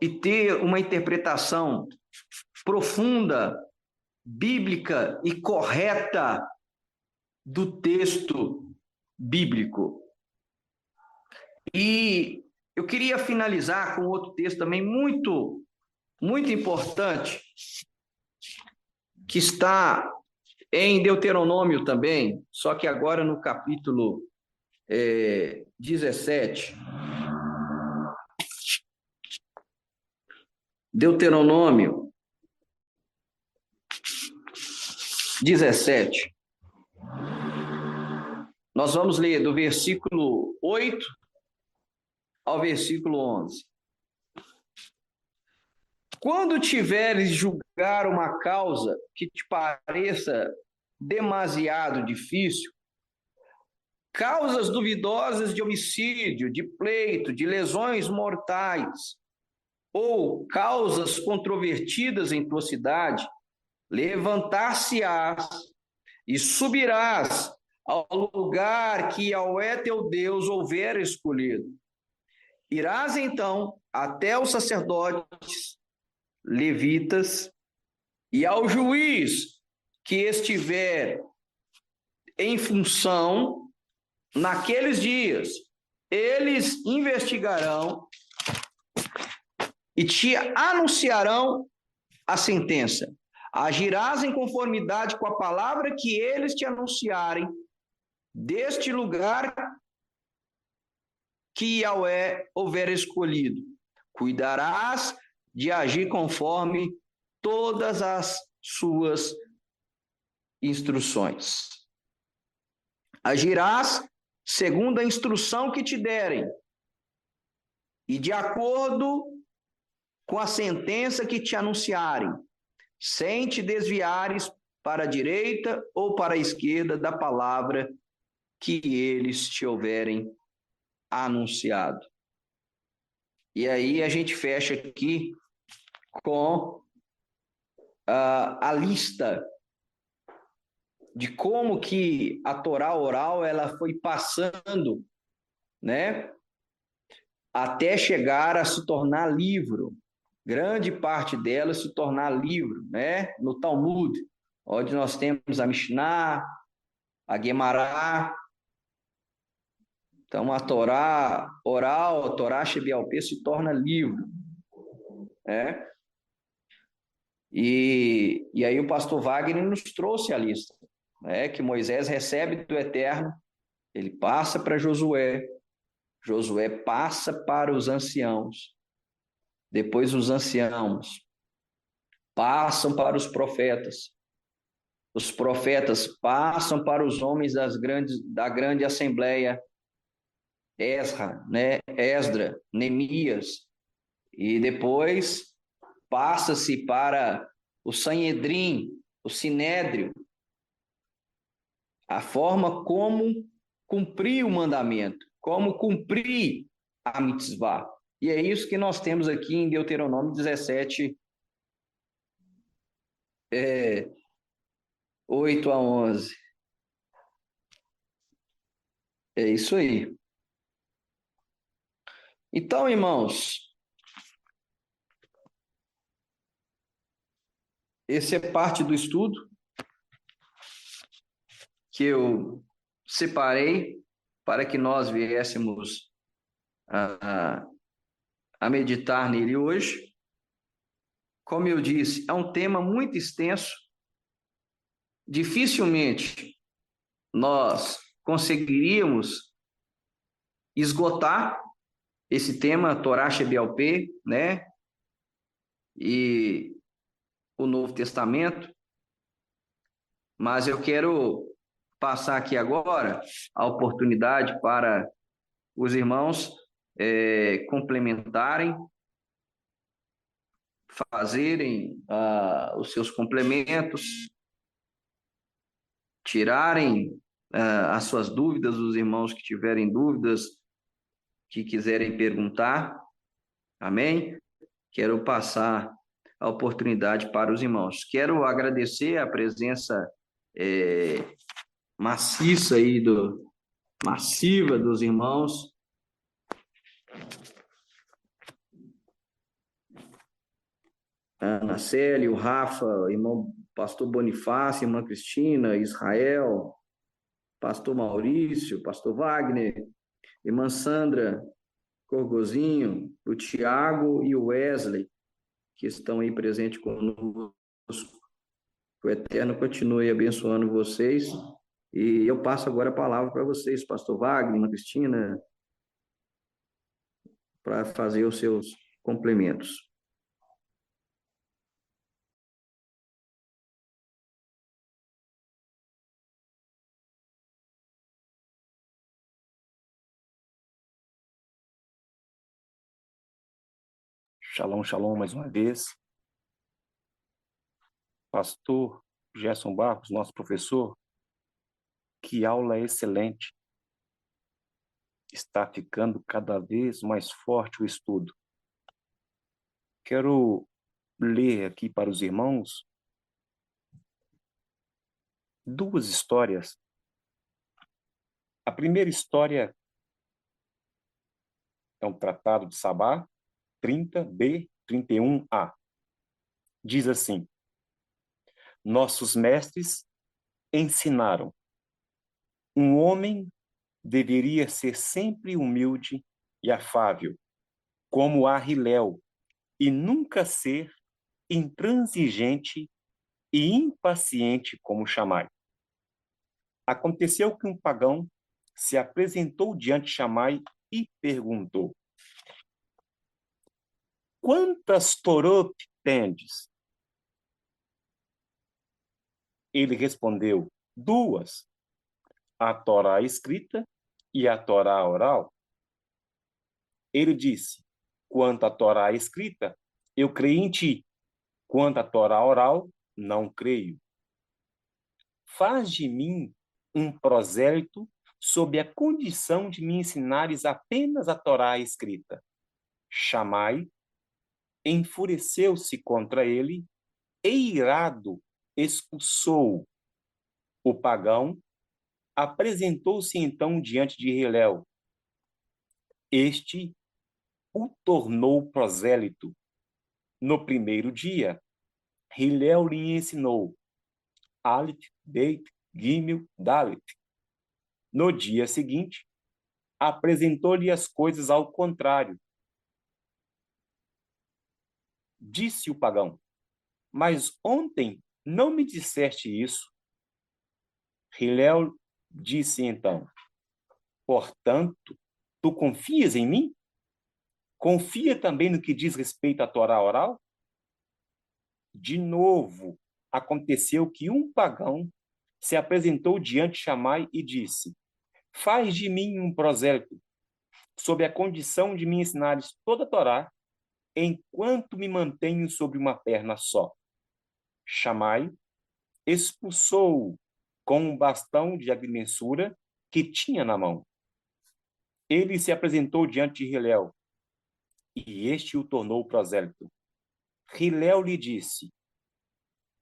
S1: e ter uma interpretação profunda, bíblica e correta do texto bíblico. E eu queria finalizar com outro texto também muito, muito importante, que está em Deuteronômio também, só que agora no capítulo 17. Deuteronômio 17. Nós vamos ler do versículo 8 ao versículo 11. Quando tiveres julgar uma causa que te pareça demasiado difícil, causas duvidosas de homicídio, de pleito, de lesões mortais, ou causas controvertidas em tua cidade, levantar-se-ás e subirás ao lugar que Yahvé teu Deus houver escolhido. Irás então até os sacerdotes, levitas, e ao juiz que estiver em função, naqueles dias, eles investigarão e te anunciarão a sentença. Agirás em conformidade com a palavra que eles te anunciarem deste lugar que Yahweh houver escolhido. Cuidarás de agir conforme todas as suas instruções. Agirás segundo a instrução que te derem e de acordo com a sentença que te anunciarem, sem te desviares para a direita ou para a esquerda da palavra que eles te houverem anunciado. E aí a gente fecha aqui com a lista de como que a Torá oral ela foi passando, né, até chegar a se tornar livro. Grande parte dela se tornar livro, né, no Talmud, onde nós temos a Mishnah, a Guemará. Então, a Torá oral, a Torá Shebialpê se torna livro, né? E aí o pastor Wagner nos trouxe a lista, né? Que Moisés recebe do Eterno, ele passa para Josué, Josué passa para os anciãos, depois os anciãos passam para os profetas passam para os homens da grande assembleia, Esra, né? Esdra, Neemias, e depois passa-se para o Sanhedrim, o Sinédrio, a forma como cumprir o mandamento, como cumprir a mitzvah. E é isso que nós temos aqui em Deuteronômio 17, 8 a 11. É isso aí. Então, irmãos, esse é parte do estudo que eu separei para que nós viéssemos a meditar nele hoje. Como eu disse, é um tema muito extenso. Dificilmente nós conseguiríamos esgotar esse tema, Torá Shebialpê, né? E o Novo Testamento. Mas eu quero passar aqui agora a oportunidade para os irmãos complementarem, fazerem os seus complementos, tirarem as suas dúvidas, os irmãos que tiverem dúvidas, que quiserem perguntar, amém? Quero passar a oportunidade para os irmãos. Quero agradecer a presença maciça aí massiva dos irmãos. Ana Célia, o Rafa, irmão pastor Bonifácio, irmã Cristina, Israel, pastor Maurício, pastor Wagner, irmã Sandra Corgozinho, o Tiago e o Wesley, que estão aí presentes conosco. Que o Eterno continue abençoando vocês. E eu passo agora a palavra para vocês, pastor Wagner, irmã Cristina, para fazer os seus complementos.
S2: Shalom, shalom mais uma vez. Pastor Gerson Barros, nosso professor, que aula excelente. Está ficando cada vez mais forte o estudo. Quero ler aqui para os irmãos duas histórias. A primeira história é um tratado de Sabá, 30b, 31a. Diz assim: nossos mestres ensinaram Um homem deveria ser sempre humilde e afável, como Hilel, e nunca ser intransigente e impaciente como Shammai. Aconteceu que um pagão se apresentou diante de Shammai e perguntou: quantas Torot tendes? Ele respondeu: duas, a Torá escrita e a Torá oral. Ele disse: quanto à Torá escrita, eu creio em ti. Quanto à Torá oral, não creio. Faz de mim um prosélito sob a condição de me ensinares apenas a Torá escrita. Shammai enfureceu-se contra ele e, irado, expulsou o pagão. Apresentou-se então diante de Hilel. Este o tornou prosélito. No primeiro dia, Hilel lhe ensinou Aleph, Beit, Gimel, Dalet. No dia seguinte, apresentou-lhe as coisas ao contrário. Disse o pagão: mas ontem não me disseste isso. Hilel disse então: portanto, tu confias em mim? Confia também no que diz respeito à Torá oral? De novo, aconteceu que um pagão se apresentou diante de Shammai e disse: faz de mim um prosélito, sob a condição de me ensinares toda a Torá, enquanto me mantenho sobre uma perna só. Shammai expulsou-o com um bastão de agrimensura que tinha na mão. Ele se apresentou diante de Hilel, e este o tornou prosélito. Hilel lhe disse: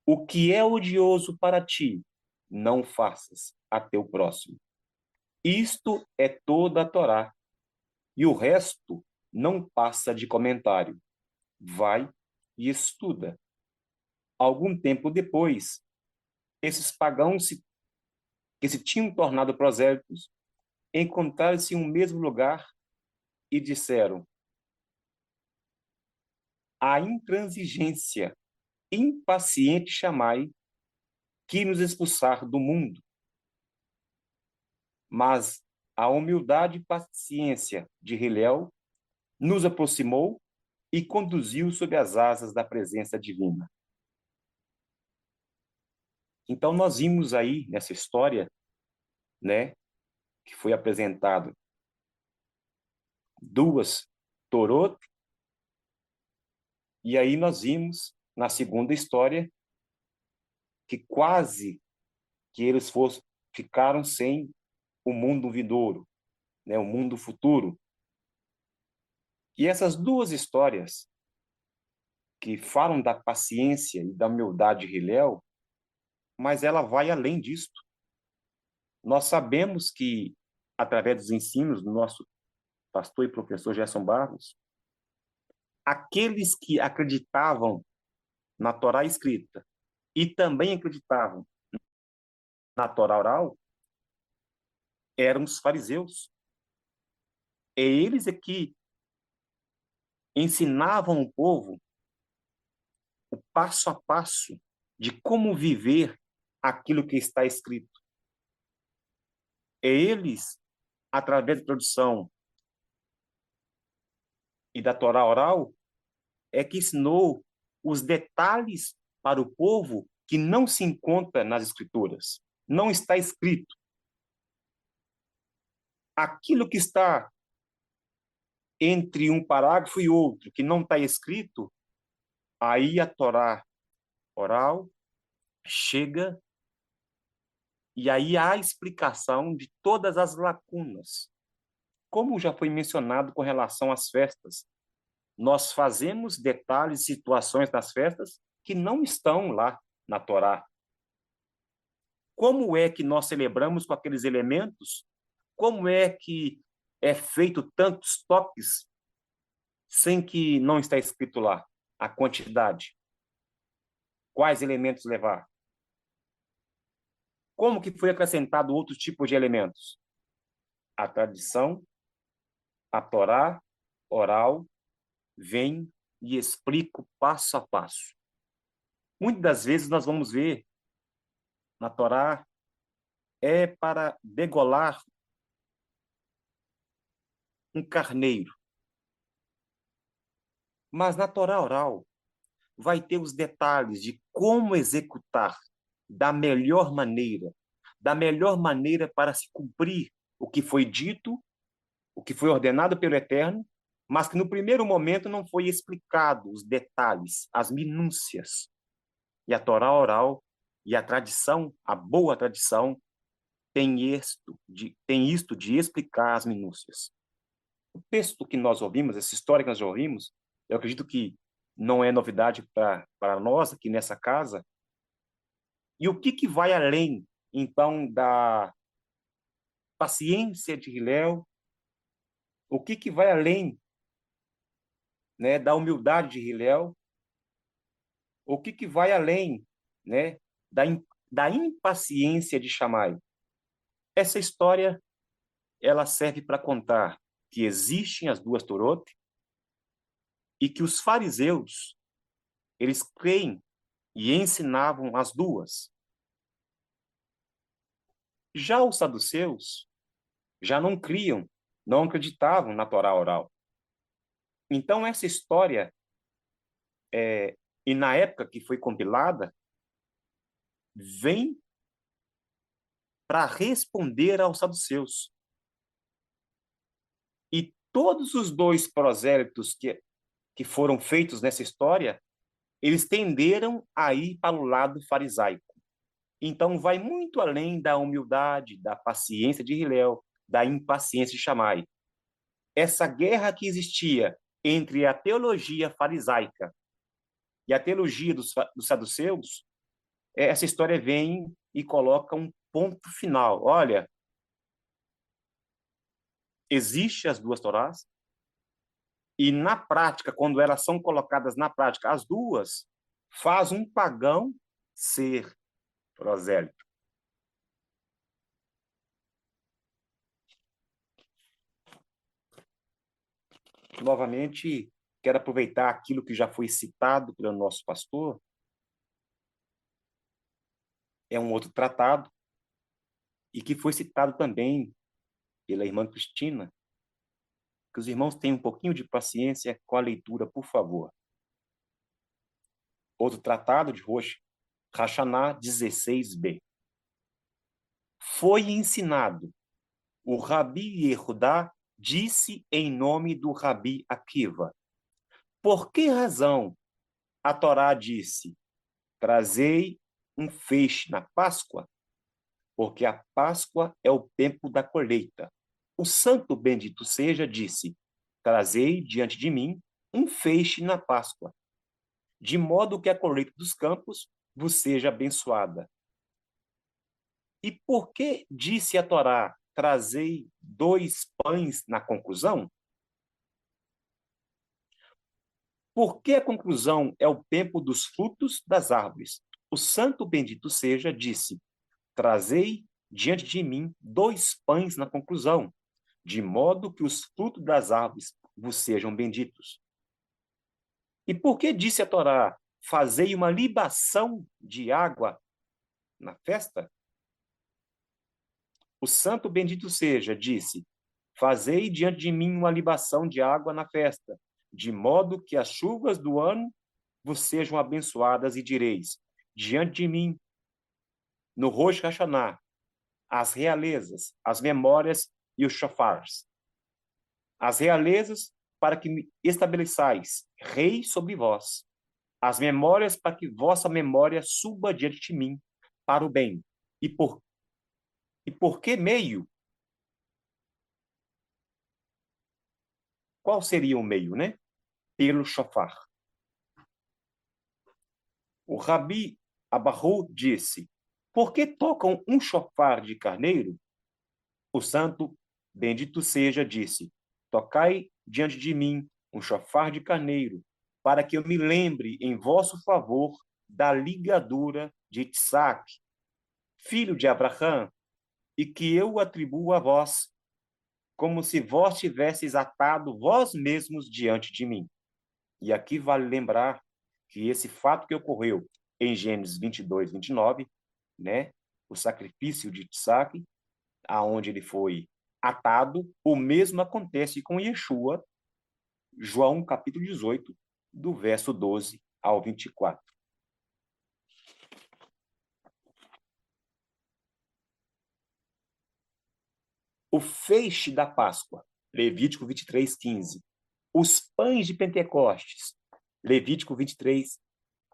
S2: o que é odioso para ti, não faças a teu próximo. Isto é toda a Torá, e o resto não passa de comentário. Vai e estuda. Algum tempo depois, esses pagãos que se tinham tornado prosélitos encontraram-se em um mesmo lugar e disseram: a intransigência impaciente Shammai quis nos expulsar do mundo, mas a humildade e paciência de Hilel nos aproximou e conduziu sob as asas da presença divina. Então nós vimos aí nessa história, né, que foi apresentado duas Torot, e aí nós vimos na segunda história que quase que eles ficaram sem o mundo vindouro, né, o mundo futuro. E essas duas histórias que falam da paciência e da humildade de Hilel, mas ela vai além disto. Nós sabemos que, através dos ensinos do nosso pastor e professor Gerson Barros, aqueles que acreditavam na Torá escrita e também acreditavam na Torá oral eram os fariseus. E eles é que ensinavam o povo o passo a passo de como viver aquilo que está escrito. E eles, através da tradução e da Torá oral, é que ensinou os detalhes para o povo que não se encontra nas Escrituras. Não está escrito. Aquilo que está entre um parágrafo e outro, que não está escrito, aí a Torá oral chega e aí há a explicação de todas as lacunas. Como já foi mencionado com relação às festas, nós fazemos detalhes, situações nas festas que não estão lá na Torá. Como é que nós celebramos com aqueles elementos? Como é que é feito tantos toques sem que não está escrito lá a quantidade? Quais elementos levar? como que foi acrescentado outros tipos de elementos? A tradição, a Torá oral, vem e explica passo a passo. Muitas das vezes nós vamos ver na Torá é para degolar um carneiro. Mas na Torá oral vai ter os detalhes de como executar da melhor maneira para se cumprir o que foi dito, o que foi ordenado pelo Eterno, mas que no primeiro momento não foi explicado os detalhes, as minúcias. E a Torá oral e a tradição, a boa tradição, tem isto de explicar as minúcias. O texto que nós ouvimos, essa história que nós já ouvimos, eu acredito que não é novidade para nós aqui nessa casa. E o que vai além, então, da paciência de Hilel? O que vai além, né, da humildade de Hilel? O que vai além, né, da impaciência de Shammai? Essa história ela serve para contar que existem as duas Torot e que os fariseus eles creem e ensinavam as duas. Já os saduceus já não criam, não acreditavam na Torá oral. Então, essa história, e na época que foi compilada, vem para responder aos saduceus. E todos os dois prosélitos que foram feitos nessa história, eles tenderam a ir para o lado farisaico. Então, vai muito além da humildade, da paciência de Hilel, da impaciência de Shammai. Essa guerra que existia entre a teologia farisaica e a teologia dos saduceus, essa história vem e coloca um ponto final. Olha, existem as duas Torás, e na prática, quando elas são colocadas na prática, as duas, faz um pagão ser prosélito. Novamente, quero aproveitar aquilo que já foi citado pelo nosso pastor. É um outro tratado, e que foi citado também pela irmã Cristina. Que os irmãos tenham um pouquinho de paciência com a leitura, por favor. Outro tratado de Rosh Hashanah 16b. Foi ensinado. O Rabi Yehudá disse em nome do Rabi Akiva. Por que razão a Torá disse: trazei um feixe na Páscoa? Porque a Páscoa é o tempo da colheita. O santo bendito seja disse: trazei diante de mim um feixe na Páscoa, de modo que a colheita dos campos vos seja abençoada. E por que disse a Torá: trazei 2 pães na conclusão? Porque a conclusão é o tempo dos frutos das árvores. O santo bendito seja disse: trazei diante de mim 2 pães na conclusão, de modo que os frutos das árvores vos sejam benditos. E por que disse a Torá: fazei uma libação de água na festa? O santo bendito seja disse: fazei diante de mim uma libação de água na festa, de modo que as chuvas do ano vos sejam abençoadas, e direis: diante de mim, no Rosh Hashanah, as realezas, as memórias e os shofars. As realezas, para que me estabeleçais rei sobre vós. As memórias, para que vossa memória suba diante de mim, para o bem. E por que meio? Qual seria o meio, né? Pelo shofar. O Rabi Abahu disse: por que tocam um shofar de carneiro? O santo, bendito seja, disse: tocai diante de mim um shofar de carneiro, para que eu me lembre em vosso favor da ligadura de Itsaque. filho de Abraão, e que eu o atribuo a vós, como se vós tivesseis atado vós mesmos diante de mim. E aqui vale lembrar que esse fato que ocorreu em Gênesis 22, 29, né, o sacrifício de Isaac, aonde ele foi atado, o mesmo acontece com Yeshua, João capítulo 18, do verso 12 ao 24. O feixe da Páscoa, Levítico 23, 15. Os pães de Pentecostes, Levítico 23,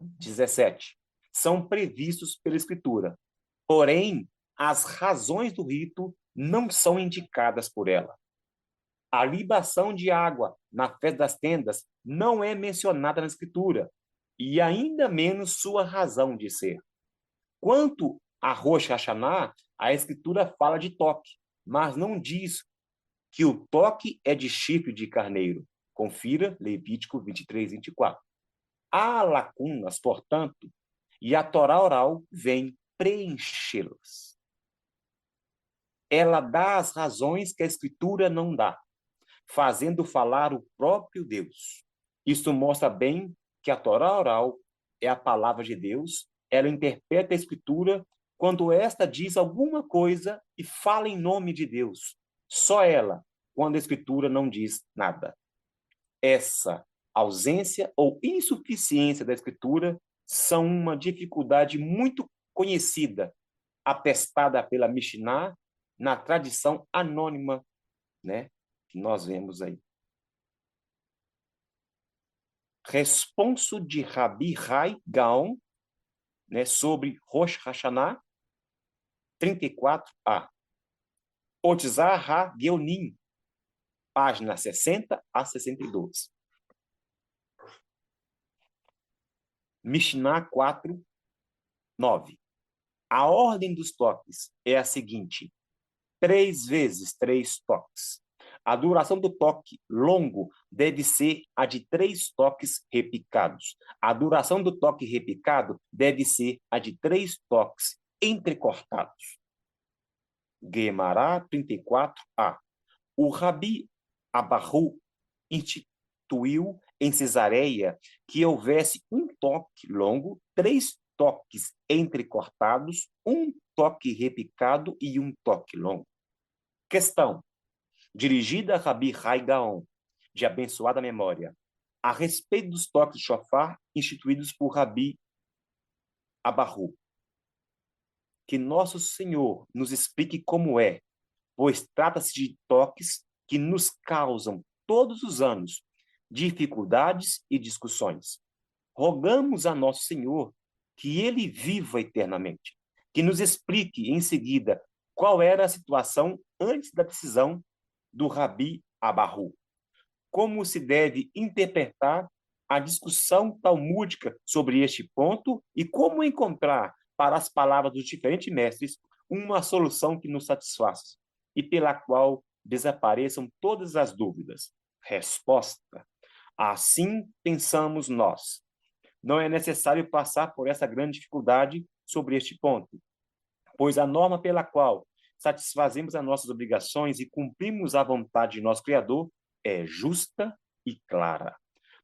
S2: 17. São previstos pela Escritura. Porém, as razões do rito não são indicadas por ela. A libação de água na festa das tendas não é mencionada na Escritura, e ainda menos sua razão de ser. Quanto a Rosh Hashanah, a Escritura fala de toque, mas não diz que o toque é de chifre de carneiro. Confira Levítico 23, 24. Há lacunas, portanto, e a Torá oral vem preenchê-las. Ela dá as razões que a Escritura não dá, fazendo falar o próprio Deus. Isso mostra bem que a Torá oral é a palavra de Deus, ela interpreta a Escritura quando esta diz alguma coisa e fala em nome de Deus. Só ela, quando a Escritura não diz nada. Essa ausência ou insuficiência da Escritura são uma dificuldade muito conhecida, atestada pela Mishnah, na tradição anônima, né, que nós vemos aí. Responso de Rabi Hai Gaon, né, sobre Rosh Hashanah, 34a. Otzar Ha-Geonim, página 60 a 62. Mishnah 4, 9. A ordem dos toques é a seguinte: 3 vezes 3 toques. A duração do toque longo deve ser a de 3 toques repicados. A duração do toque repicado deve ser a de 3 toques entrecortados. Guemará 34a. O Rabi Abahu instituiu em Cesareia que houvesse um toque longo, 3 toques entrecortados, um toque repicado e um toque longo. Questão. Dirigida a Rabi Hai Gaon, de abençoada memória, a respeito dos toques de shofar instituídos por Rabi Abahu. Que nosso Senhor nos explique como é, pois trata-se de toques que nos causam todos os anos dificuldades e discussões. Rogamos a nosso Senhor que ele viva eternamente, que nos explique em seguida qual era a situação antes da decisão do Rabi Abahu. Como se deve interpretar a discussão talmúdica sobre este ponto e como encontrar, para as palavras dos diferentes mestres, uma solução que nos satisfaça e pela qual desapareçam todas as dúvidas. Resposta. Assim pensamos nós. Não é necessário passar por essa grande dificuldade sobre este ponto, pois a norma pela qual satisfazemos as nossas obrigações e cumprimos a vontade de nosso Criador é justa e clara.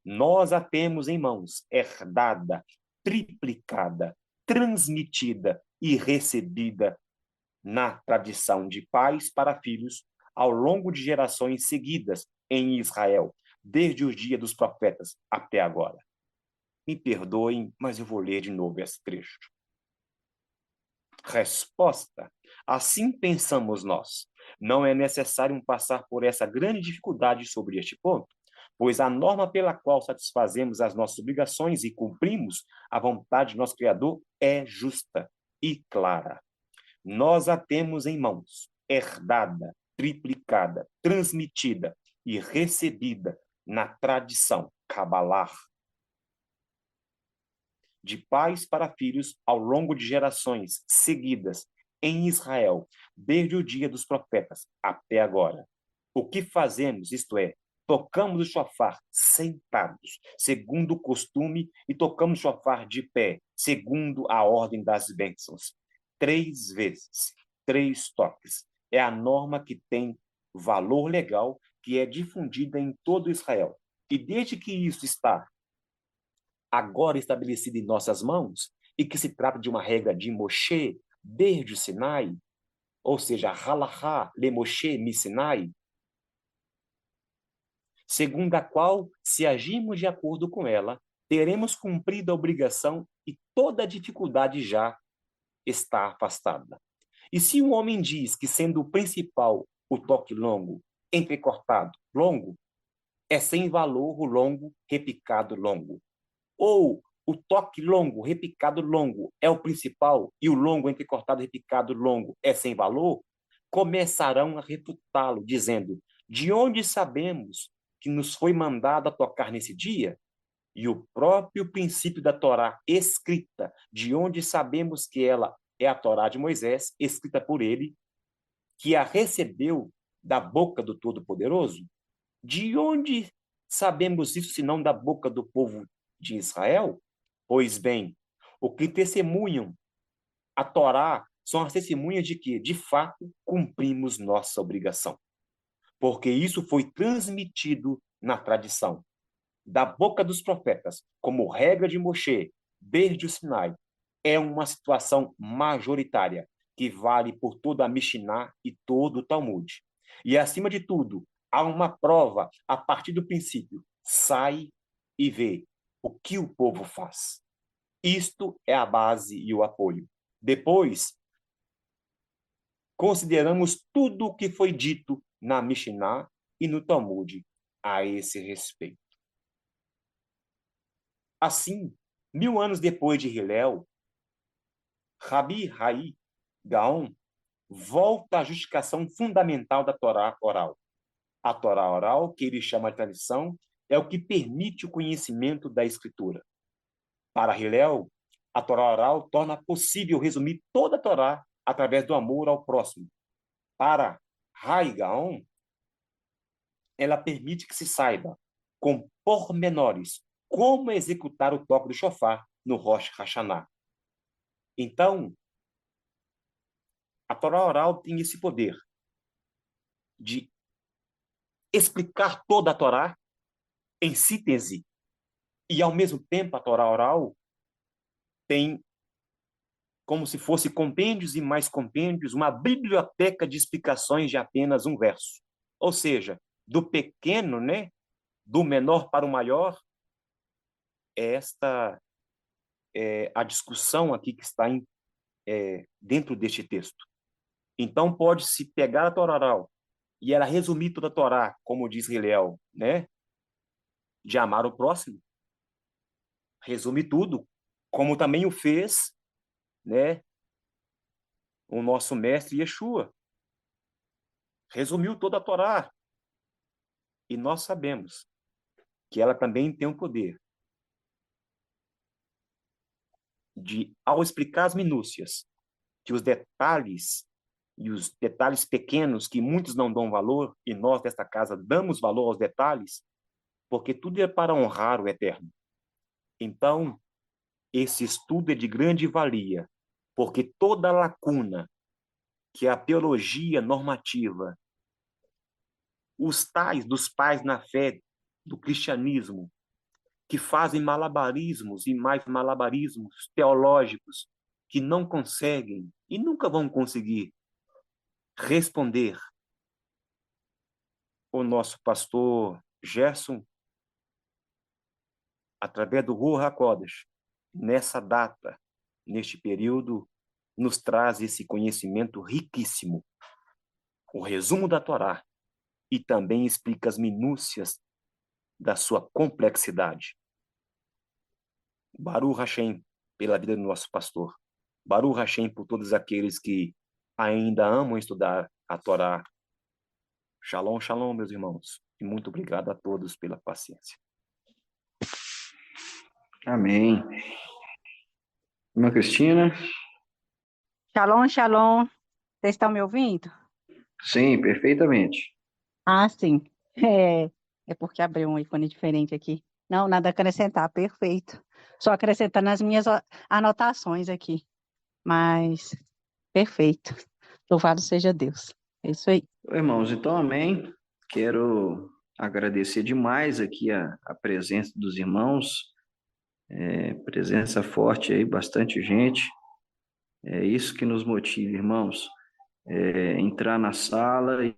S2: Nós a temos em mãos, herdada, triplicada, transmitida e recebida na tradição de pais para filhos ao longo de gerações seguidas em Israel, desde o dia dos profetas até agora. Me perdoem, mas eu vou ler de novo esse trecho. Resposta. Assim pensamos nós. Não é necessário passar por essa grande dificuldade sobre este ponto, pois a norma pela qual satisfazemos as nossas obrigações e cumprimos a vontade de nosso Criador é justa e clara. Nós a temos em mãos, herdada, triplicada, transmitida e recebida na tradição Kabbalah, de pais para filhos ao longo de gerações seguidas em Israel, desde o dia dos profetas até agora. O que fazemos, isto é, tocamos o shofar sentados, segundo o costume, e tocamos o shofar de pé, segundo a ordem das bênçãos. 3 vezes, 3 toques. É a norma que tem valor legal, que é difundida em todo Israel. E desde que isso está agora estabelecido em nossas mãos, e que se trata de uma regra de Moshe, desde o Sinai, ou seja, Halachá le Moshe mi Sinai, segundo a qual, se agirmos de acordo com ela, teremos cumprido a obrigação e toda a dificuldade já está afastada. E se um homem diz que, sendo o principal o toque longo, entrecortado, longo, é sem valor o longo, repicado, longo. Ou o toque longo, repicado, longo é o principal e o longo, entrecortado, repicado, longo é sem valor, começarão a refutá-lo, dizendo: de onde sabemos que nos foi mandado a tocar nesse dia? E o próprio princípio da Torá escrita, de onde sabemos que ela é a Torá de Moisés, escrita por ele, que a recebeu da boca do Todo-Poderoso? De onde sabemos isso, senão da boca do povo de Israel? Pois bem, o que testemunham a Torá são as testemunhas de que, de fato, cumprimos nossa obrigação. Porque isso foi transmitido na tradição, da boca dos profetas, como regra de Moshe, desde o Sinai. É uma situação majoritária, que vale por toda a Mishnah e todo o Talmud. E, acima de tudo, há uma prova a partir do princípio. Sai e vê o que o povo faz. Isto é a base e o apoio. Depois, consideramos tudo o que foi dito na Mishnah e no Talmud a esse respeito. Assim, 1000 anos depois de Hillel, Rabi Hai Gaon volta à justificação fundamental da Torá oral. A Torá oral, que ele chama de tradição, é o que permite o conhecimento da Escritura. Para Hillel, a Torá oral torna possível resumir toda a Torá através do amor ao próximo. Para Hai Gaon, ela permite que se saiba, com pormenores, como executar o toque do shofar no Rosh Hashanah. Então, a Torá oral tem esse poder de explicar toda a Torá em síntese, e, ao mesmo tempo, a Torá oral tem, como se fosse compêndios e mais compêndios, uma biblioteca de explicações de apenas um verso. Ou seja, do pequeno, né, do menor para o maior, esta é a discussão aqui que está dentro deste texto. Então, pode-se pegar a Torá oral e ela resumir toda a Torá, como diz Hillel, né, de amar o próximo, resume tudo, como também o fez, né, o nosso mestre Yeshua. Resumiu toda a Torá. E nós sabemos que ela também tem o poder de, ao explicar as minúcias, que os detalhes e os detalhes pequenos que muitos não dão valor, e nós desta casa damos valor aos detalhes, porque tudo é para honrar o Eterno. Então, esse estudo é de grande valia, porque toda lacuna que a teologia normativa, os tais dos pais na fé do cristianismo, que fazem malabarismos e mais malabarismos teológicos, que não conseguem e nunca vão conseguir responder. O nosso pastor Gerson, através do Ruach HaKodesh, nessa data, neste período, nos traz esse conhecimento riquíssimo, o resumo da Torá, e também explica as minúcias da sua complexidade. Baruch Hashem, pela vida do nosso pastor. Baruch Hashem por todos aqueles que ainda amam estudar a Torá. Shalom, shalom, meus irmãos. E muito obrigado a todos pela paciência.
S1: Amém. Irmã Cristina?
S3: Shalom, shalom. Vocês estão me ouvindo?
S1: Sim, perfeitamente.
S3: Ah, sim. É porque abriu um ícone diferente aqui. Não, nada a acrescentar, perfeito. Só acrescentando as minhas anotações aqui. Mas Perfeito. Louvado seja Deus. É isso aí.
S1: Irmãos, então, amém. Quero agradecer demais aqui a presença dos irmãos, presença forte aí, bastante gente. É isso que nos motiva, irmãos. Entrar na sala e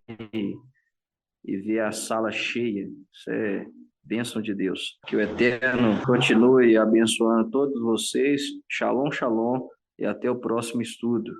S1: ver a sala cheia. Isso é bênção de Deus. Que o Eterno continue abençoando todos vocês. Shalom, shalom, e até o próximo estudo.